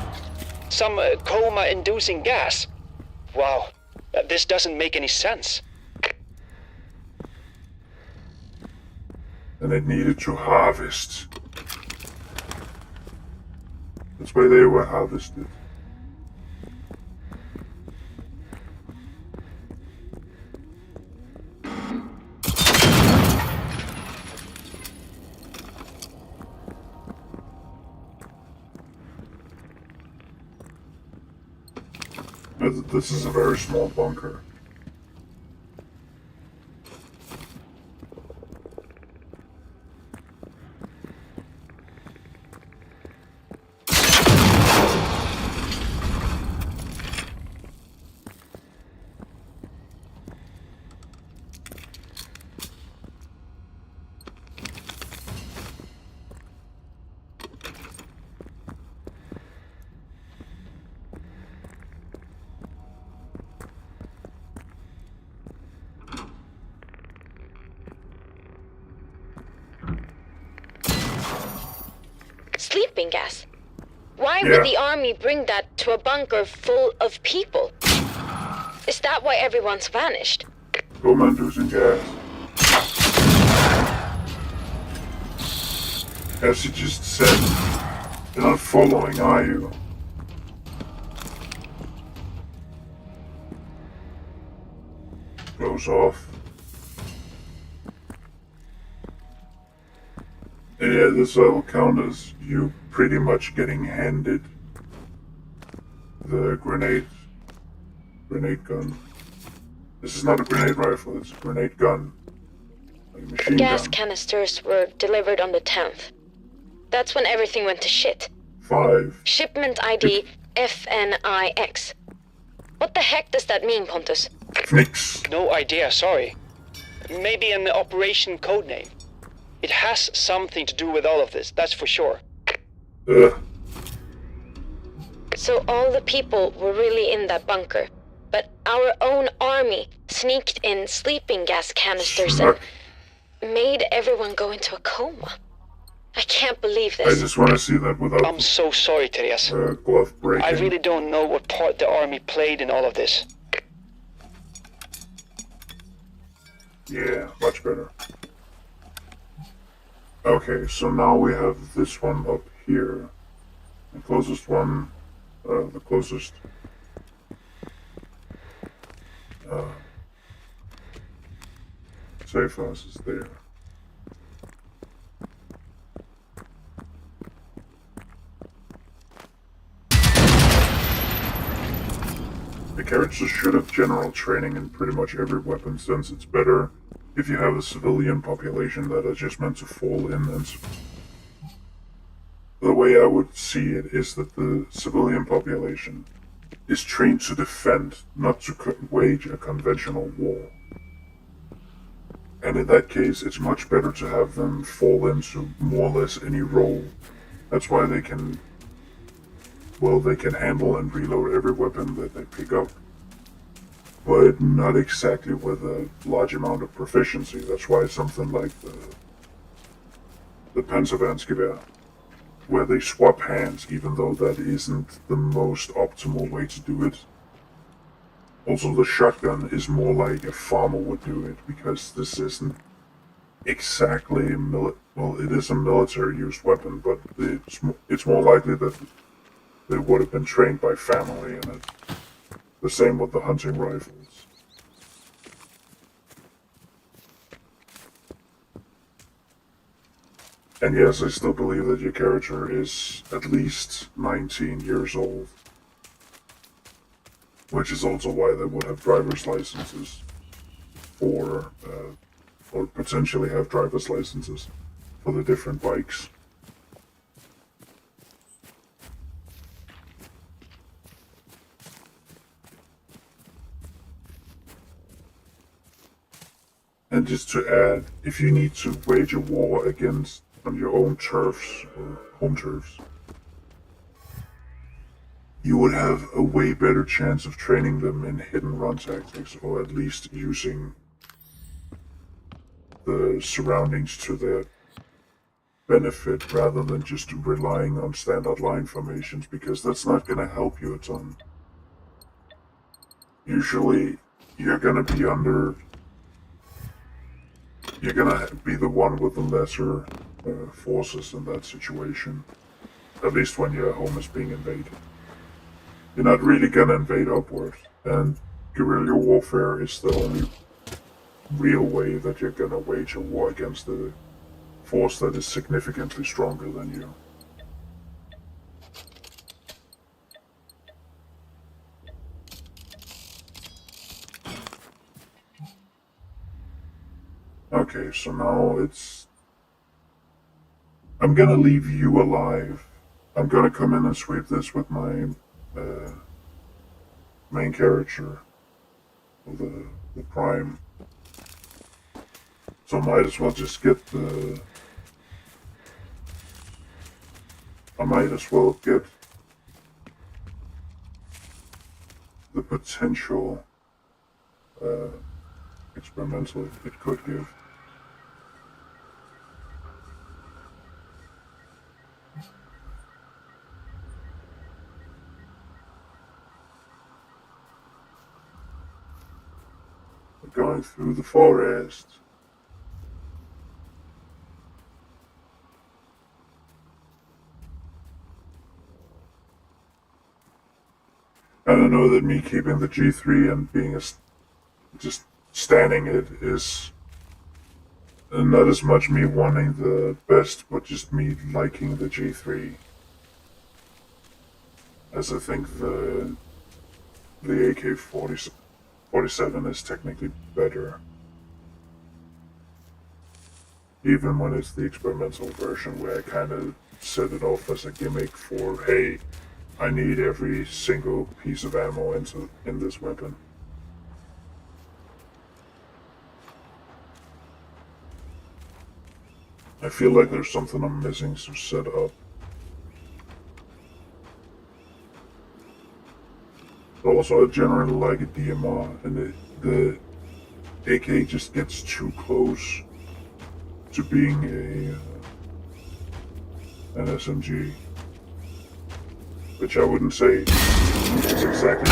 Some coma-inducing gas? Wow, this doesn't make any sense. And it needed to harvest. That's why they were harvested. This is a very small bunker. Sleeping gas? Why Yeah. would the army bring that to a bunker full of people? Is that why everyone's vanished? Commandos and gas. As you just said, you're not following, are you? Goes off. Yeah, this will count as you pretty much getting handed the grenade gun. This is not a grenade rifle, it's a grenade gun. Like a The machine gas gun. canisters were delivered on the 10th. That's when everything went to shit. 5. Shipment ID FNIX. What the heck does that mean, Pontus? Nix. No idea, sorry. Maybe an operation codename. It has something to do with all of this, that's for sure. So all the people were really in that bunker, but our own army sneaked in sleeping gas canisters and made everyone go into a coma. I can't believe I this. just want to see that without I'm so sorry, Therese. glove breaking. I really don't know what part the army played in all of this. Yeah, much better. Okay, so now we have this one up here. The closest one, the closest safe house is there. The characters should have general training in pretty much every weapon, since it's better if you have a civilian population that are just meant to fall in. And the way I would see it is that the civilian population is trained to defend, not to wage a conventional war. And in that case, it's much better to have them fall into more or less any role. That's why they can handle and reload every weapon that they pick up, but not exactly with a large amount of proficiency. That's why something like the Panzervandsgewehr, where they swap hands, even though that isn't the most optimal way to do it. Also, the shotgun is more like a farmer would do it, because this isn't exactly it is a military-used weapon, but it's more likely that they would have been trained by family in it. The same with the hunting rifles. And yes, I still believe that your character is at least 19 years old. Which is also why they would have driver's licenses for, or potentially have driver's licenses for the different bikes. And just to add, if you need to wage a war against on your own turfs or home turfs, you would have a way better chance of training them in hidden run tactics, or at least using the surroundings to their benefit rather than just relying on standard line formations, because that's not going to help you a ton. Usually, you're going to be the one with the lesser forces in that situation, at least when your home is being invaded. You're not really gonna invade upward, and guerrilla warfare is the only real way that you're gonna wage a war against a force that is significantly stronger than you. Okay, so now it's... I'm gonna leave you alive. I'm gonna come in and sweep this with my main character, the Prime. So I might as well just get the... I might as well get the potential experimental it could give. Going through the forest. I don't know that me keeping the G3 and being just standing it is not as much me wanting the best, but just me liking the G3. As I think the AK-47 is technically better. Even when it's the experimental version where I kind of set it off as a gimmick for, hey, I need every single piece of ammo in this weapon. I feel like there's something I'm missing to set up. But also, I generally like a DMR, and the AK just gets too close to being an SMG. Which I wouldn't say is exactly.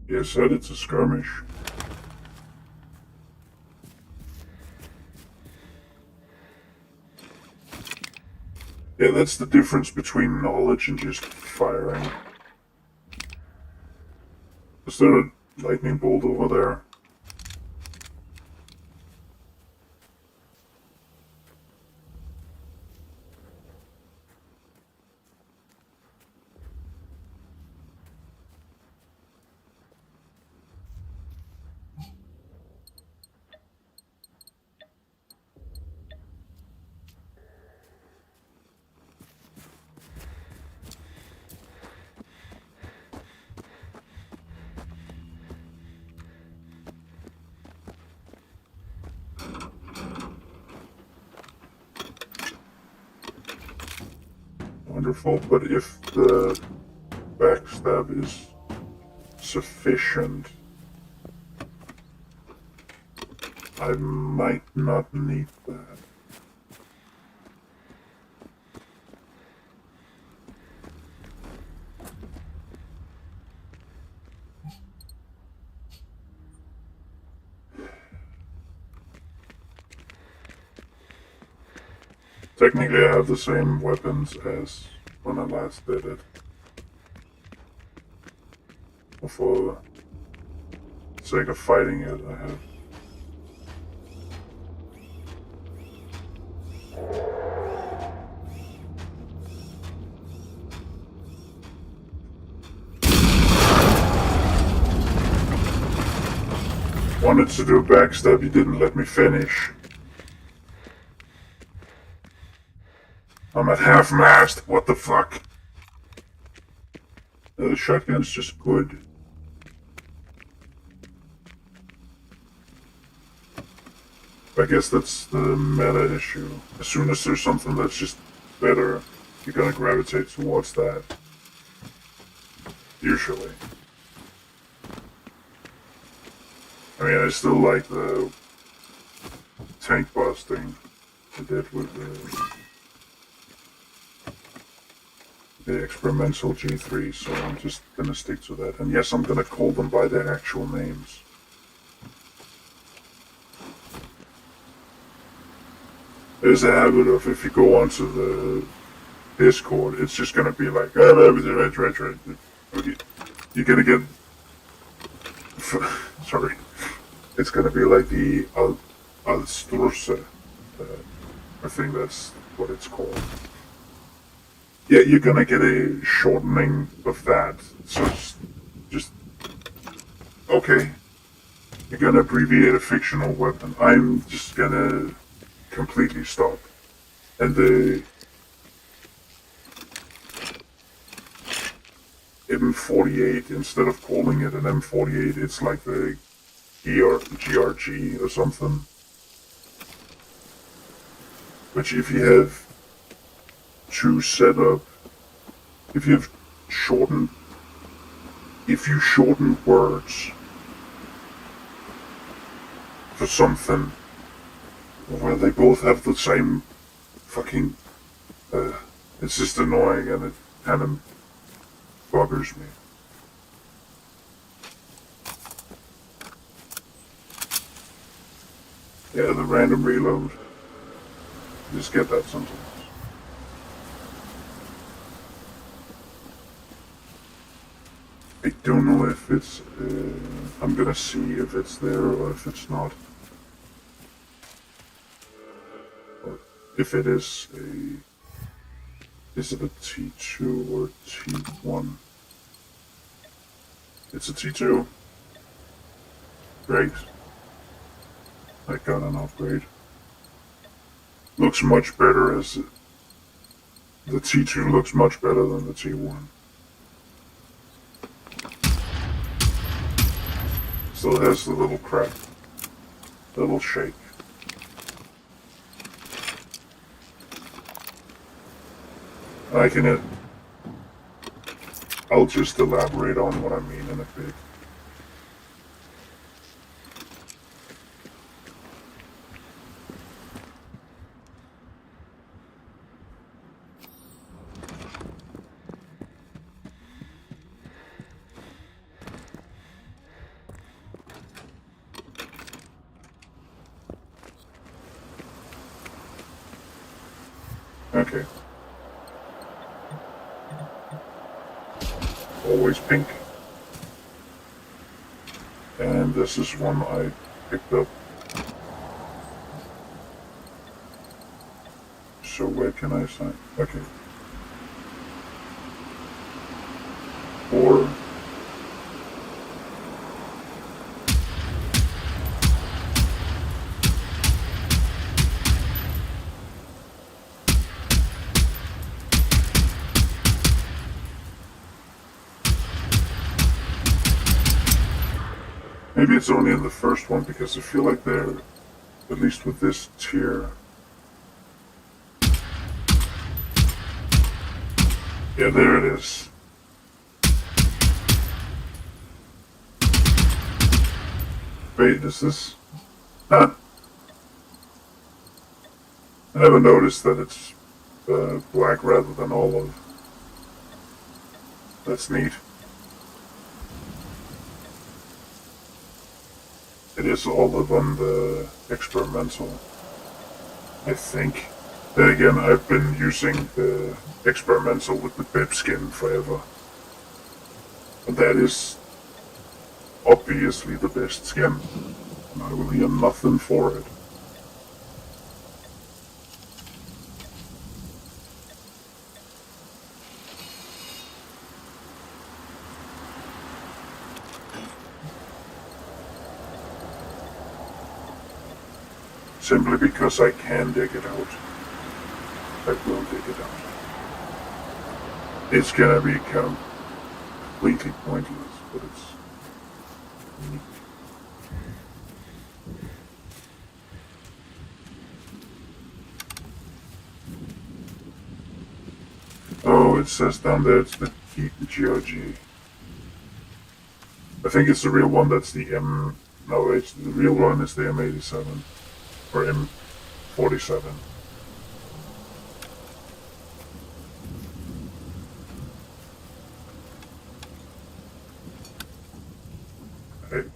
Yeah, said it's a skirmish. Yeah, that's the difference between knowledge and just firing. Is there a lightning bolt over there? Wonderful, but if the backstab is sufficient, I might not need that. Technically, I have the same weapons as when I last did it. For the sake of fighting it, I have. Wanted to do a backstab, you didn't let me finish. I'm at half-mast, what the fuck? The shotgun's just good. I guess that's the meta issue. As soon as there's something that's just better, you're gonna gravitate towards that. Usually. I mean, I still like the tank busting I did with the experimental G3, so I'm just gonna stick to that. And yes, I'm gonna call them by their actual names. There's a habit of, if you go onto the Discord, it's just gonna be like, right. You're gonna get... Sorry. It's gonna be like the Alströse. I think that's what it's called. yeah, you're gonna get a shortening of that. So just okay. You're gonna abbreviate a fictional weapon. I'm just gonna completely stop. And the M48, instead of calling it an M48, it's like the GRG or something. Which if you have two set up, if you shorten words for something where they both have the same fucking, it's just annoying and it kind of buggers me. Yeah, the random reload. Just get that sometimes. I don't know if it's, I'm gonna see if it's there or if it's not. Or if it is it a T2 or T1? It's a T2. Great. I got an upgrade. Looks much better as the T2 looks much better than the T1. Still has the little crack, little shake. I'll just elaborate on what I mean in a bit. Okay. Always pink. And this is one I picked up. So where can I sign? Okay. Or maybe it's only in the first one because I feel like they're, at least with this tier. Yeah, there it is. Wait, is this? Huh. I never noticed that it's black rather than olive. That's neat. It is olive on the experimental, I think. Then again, I've been using the experimental with the bib skin forever. And that is obviously the best skin. And I will hear nothing for it. Simply because I can dig it out. I will dig it out. It's gonna become completely pointless, but it's neat. Oh, it says down there it's the GOG. I think it's the real one that's the M... No, it's the real one is the M87. Or M47.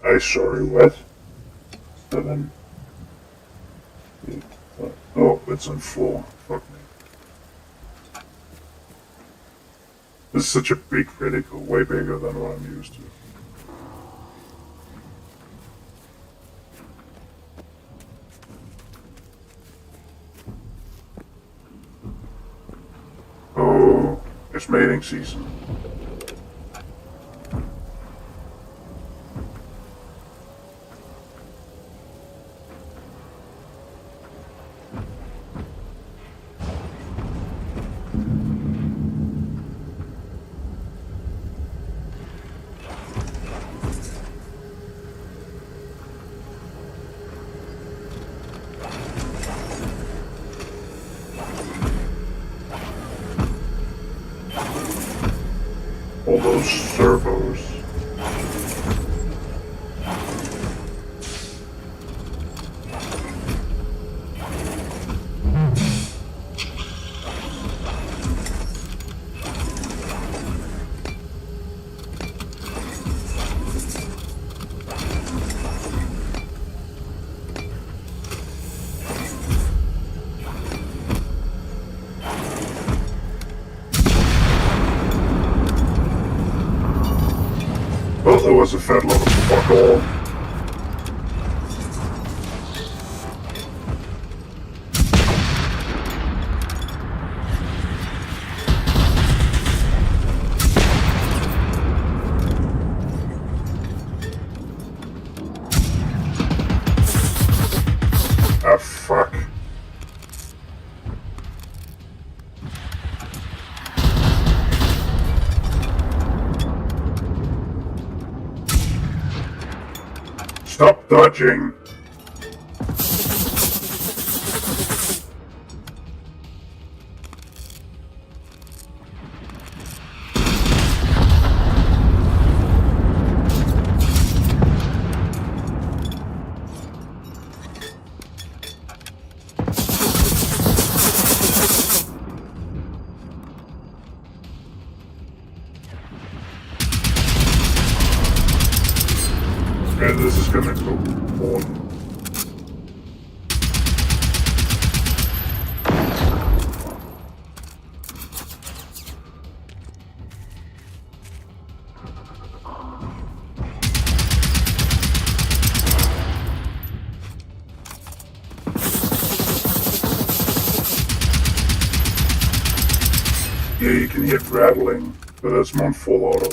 I sorry, what? 7. 8, 5. Oh, it's on 4. Fuck me. This is such a big critical, way bigger than what I'm used to. Oh, it's mating season. All those servos. Well, there was a fat lot of fuck all. Ah, fuck. Stop dodging. And this is gonna go on. Yeah, you can hear rattling, but that's on full auto.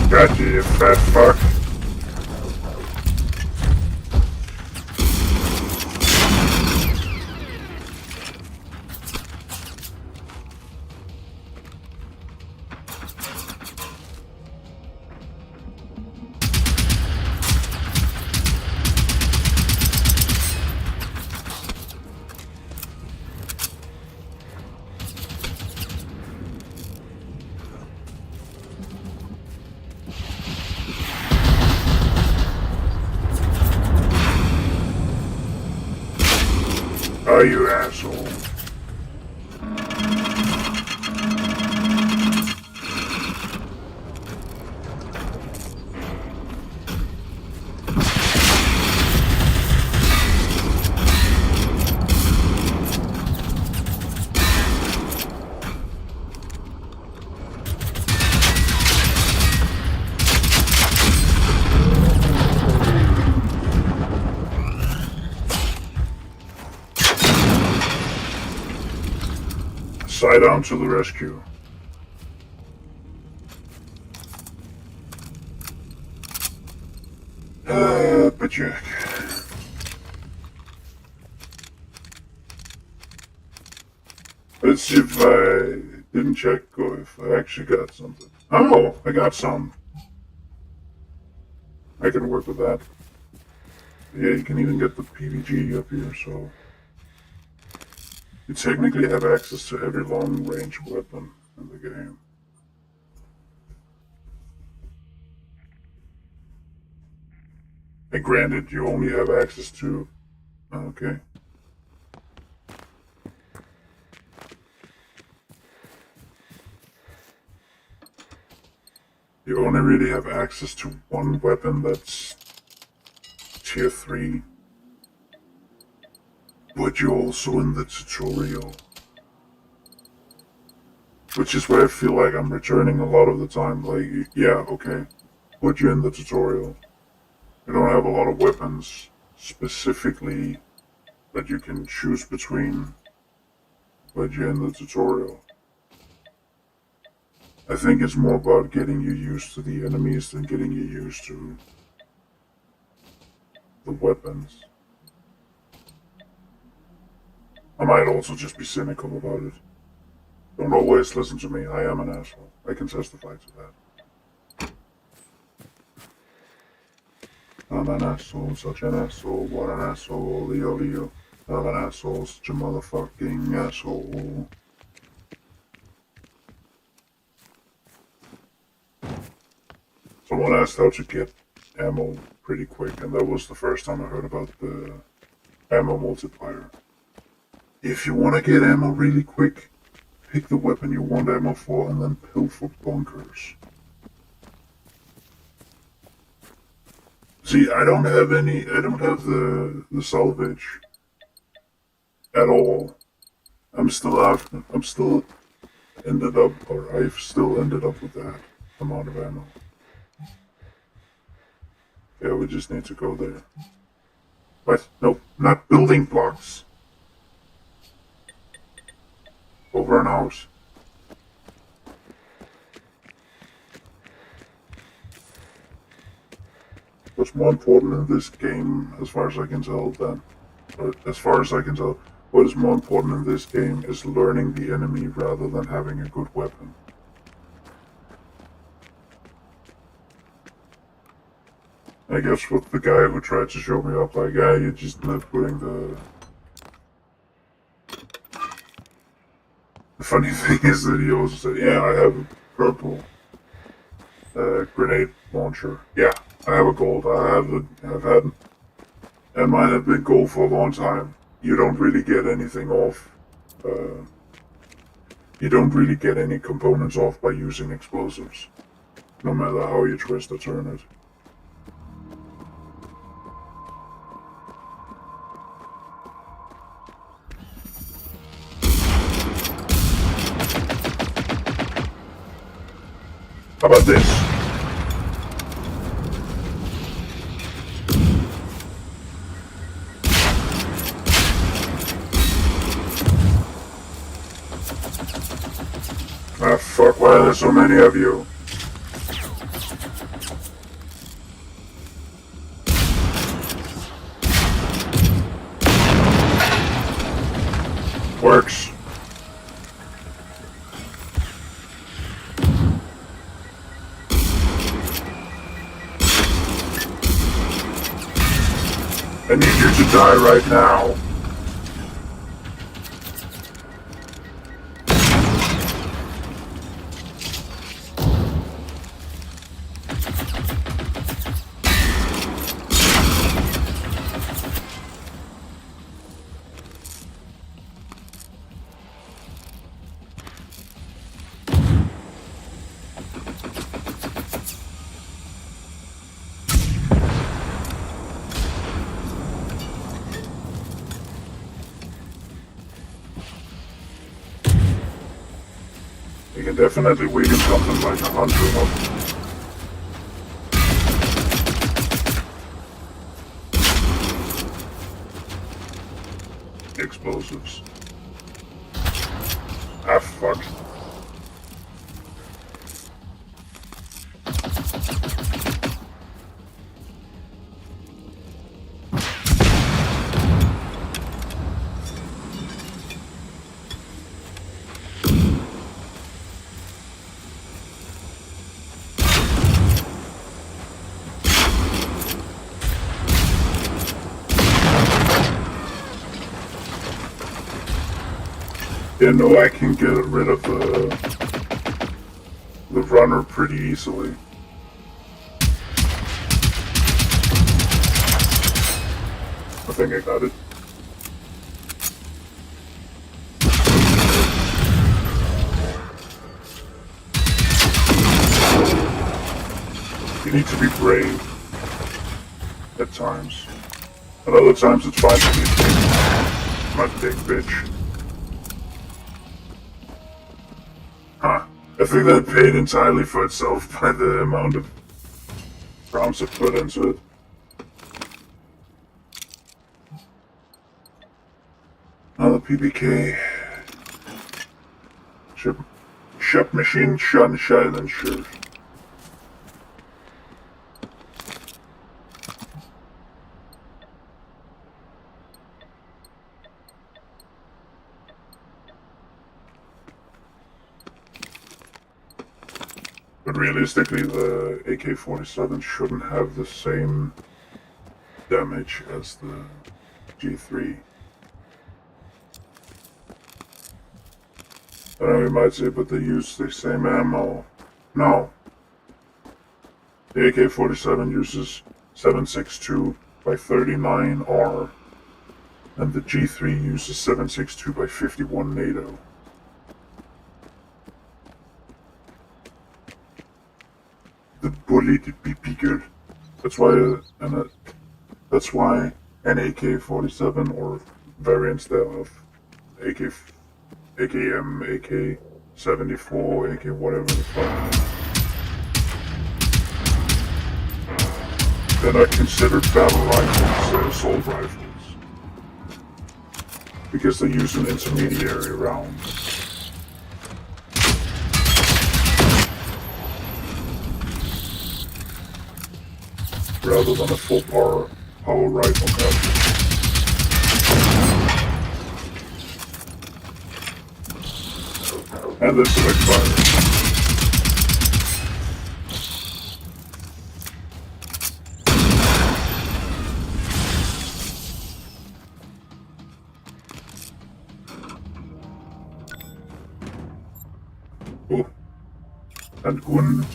Gotcha, you fat fuck. Oh, you asshole. Side on to the rescue. But Jack. Let's see if I didn't check or if I actually got something. Oh, I got some. I can work with that. Yeah, you can even get the PVG up here, so you technically have access to every long-range weapon in the game. And granted, you only have access to... Okay. You only really have access to one weapon that's tier 3. But you're also in the tutorial. Which is where I feel like I'm returning a lot of the time. Like, yeah, okay. But you're in the tutorial. You don't have a lot of weapons specifically that you can choose between. But you're in the tutorial. I think it's more about getting you used to the enemies than getting you used to the weapons. I might also just be cynical about it. Don't always listen to me, I am an asshole. I can testify to that. I'm an asshole, such an asshole, what an asshole, Leo. I'm an asshole, such a motherfucking asshole. Someone asked how to get ammo pretty quick, and that was the first time I heard about the ammo multiplier. If you want to get ammo really quick, pick the weapon you want ammo for and then pilfer bunkers. See, I don't have the salvage at all. I've still ended up with that amount of ammo. Yeah, we just need to go there. What? No, not building blocks. Over an house. What's more important in this game, as far as I can tell, what is more important in this game is learning the enemy rather than having a good weapon. I guess with the guy who tried to show me up, like, yeah, you're just not putting the... The funny thing is that he also said, yeah, I have a purple grenade launcher. Yeah, I have a gold. I've had, and mine have been gold for a long time. You don't really get anything off. You don't really get any components off by using explosives, no matter how you twist or turn it. How about this? Ah, fuck, why are there so many of you? Works. I need you to die right now. You can definitely weaken something like 100 of them. Explosives. Ah, fuck. Yeah, no, I can get rid of the runner pretty easily. I think I got it. You need to be brave. At times. At other times it's fine to be a dick. Not a dick, bitch. Huh. I think that paid entirely for itself by the amount of prompts it put into it. Another PBK. Ship machine shun silencer. But realistically, the AK-47 shouldn't have the same damage as the G3. I know you might say, but they use the same ammo. No. The AK-47 uses 7.62 by 39R, and the G3 uses 7.62 by 51 NATO. The bullet would be bigger. That's why an AK-47 or variants thereof, AKM, AK-74, AK whatever the fuck, they're not considered battle rifles, they're assault rifles. Because they use an intermediary round. Rather than a full power rifle cartridge. And this will expire. Oh. And gun.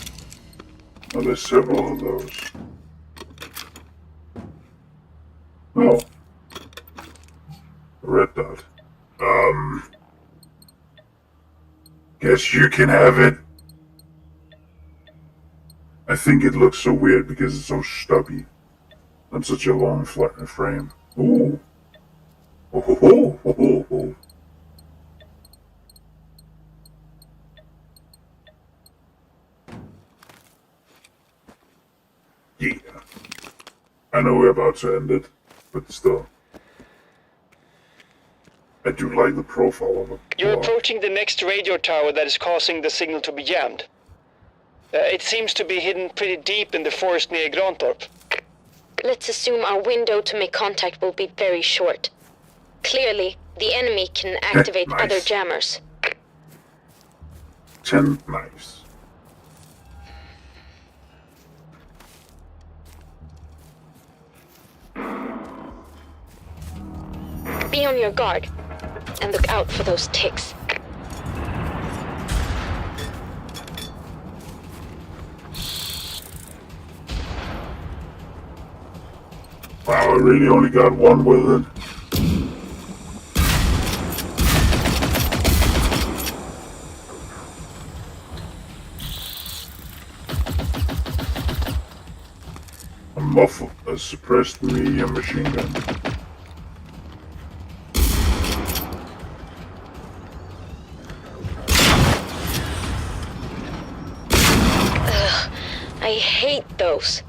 Well, there's several of those. Oh. Red dot. Guess you can have it. I think it looks so weird because it's so stubby. And such a long frame. Ooh. Oh ho ho ho ho ho. Yeah. I know we're about to end it, but still. I do like the profile of it. You're approaching the next radio tower that is causing the signal to be jammed. It seems to be hidden pretty deep in the forest near Grantorp. Let's assume our window to make contact will be very short. Clearly, the enemy can activate Nice. other jammers. 10 knives. Be on your guard, and look out for those ticks. Wow, I really only got one with it. A muffle, a suppressed medium machine gun. I hate those.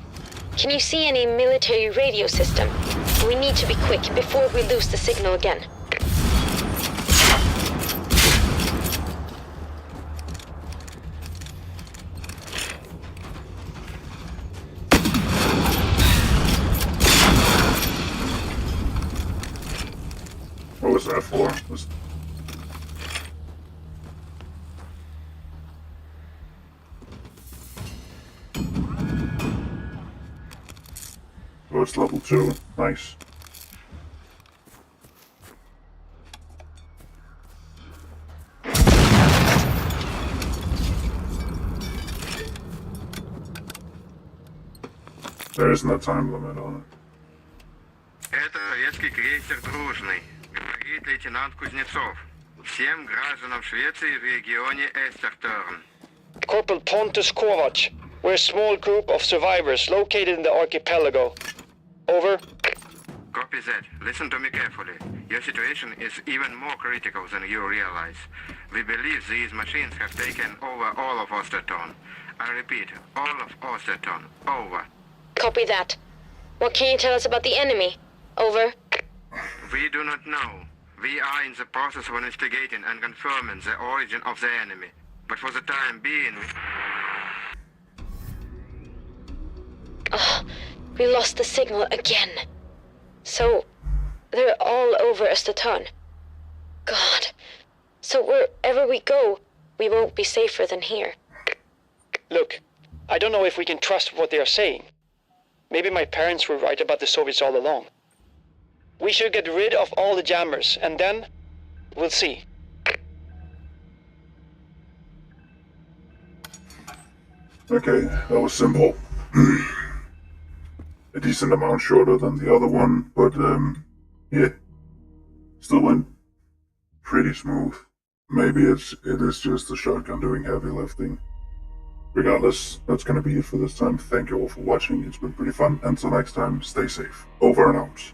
Can you see any military radio system? We need to be quick before we lose the signal again. What was that for? Oh, it's level 2. Nice. There isn't a time limit on it. Это советский крейсер «Дружный», говорит лейтенант Кузнецов. Всем гражданам Швеции в регионе Эстертерн. Corporal Pontus Kovac, We're a small group of survivors located in the archipelago. Over. Copy that. Listen to me carefully. Your situation is even more critical than you realize. We believe these machines have taken over all of Osterton. I repeat, all of Osterton. Over. Copy that. What can you tell us about the enemy? Over. We do not know. We are in the process of investigating and confirming the origin of the enemy. But for the time being... Oh, we lost the signal again. So, they're all over Estaton. God. So wherever we go, we won't be safer than here. Look, I don't know if we can trust what they are saying. Maybe my parents were right about the Soviets all along. We should get rid of all the jammers, and then we'll see. Okay, that was simple. A decent amount shorter than the other one, but yeah, still went pretty smooth. Maybe it is just the shotgun doing heavy lifting. Regardless, that's gonna be it for this time. Thank you all for watching. It's been pretty fun. Until next time, stay safe. Over and out.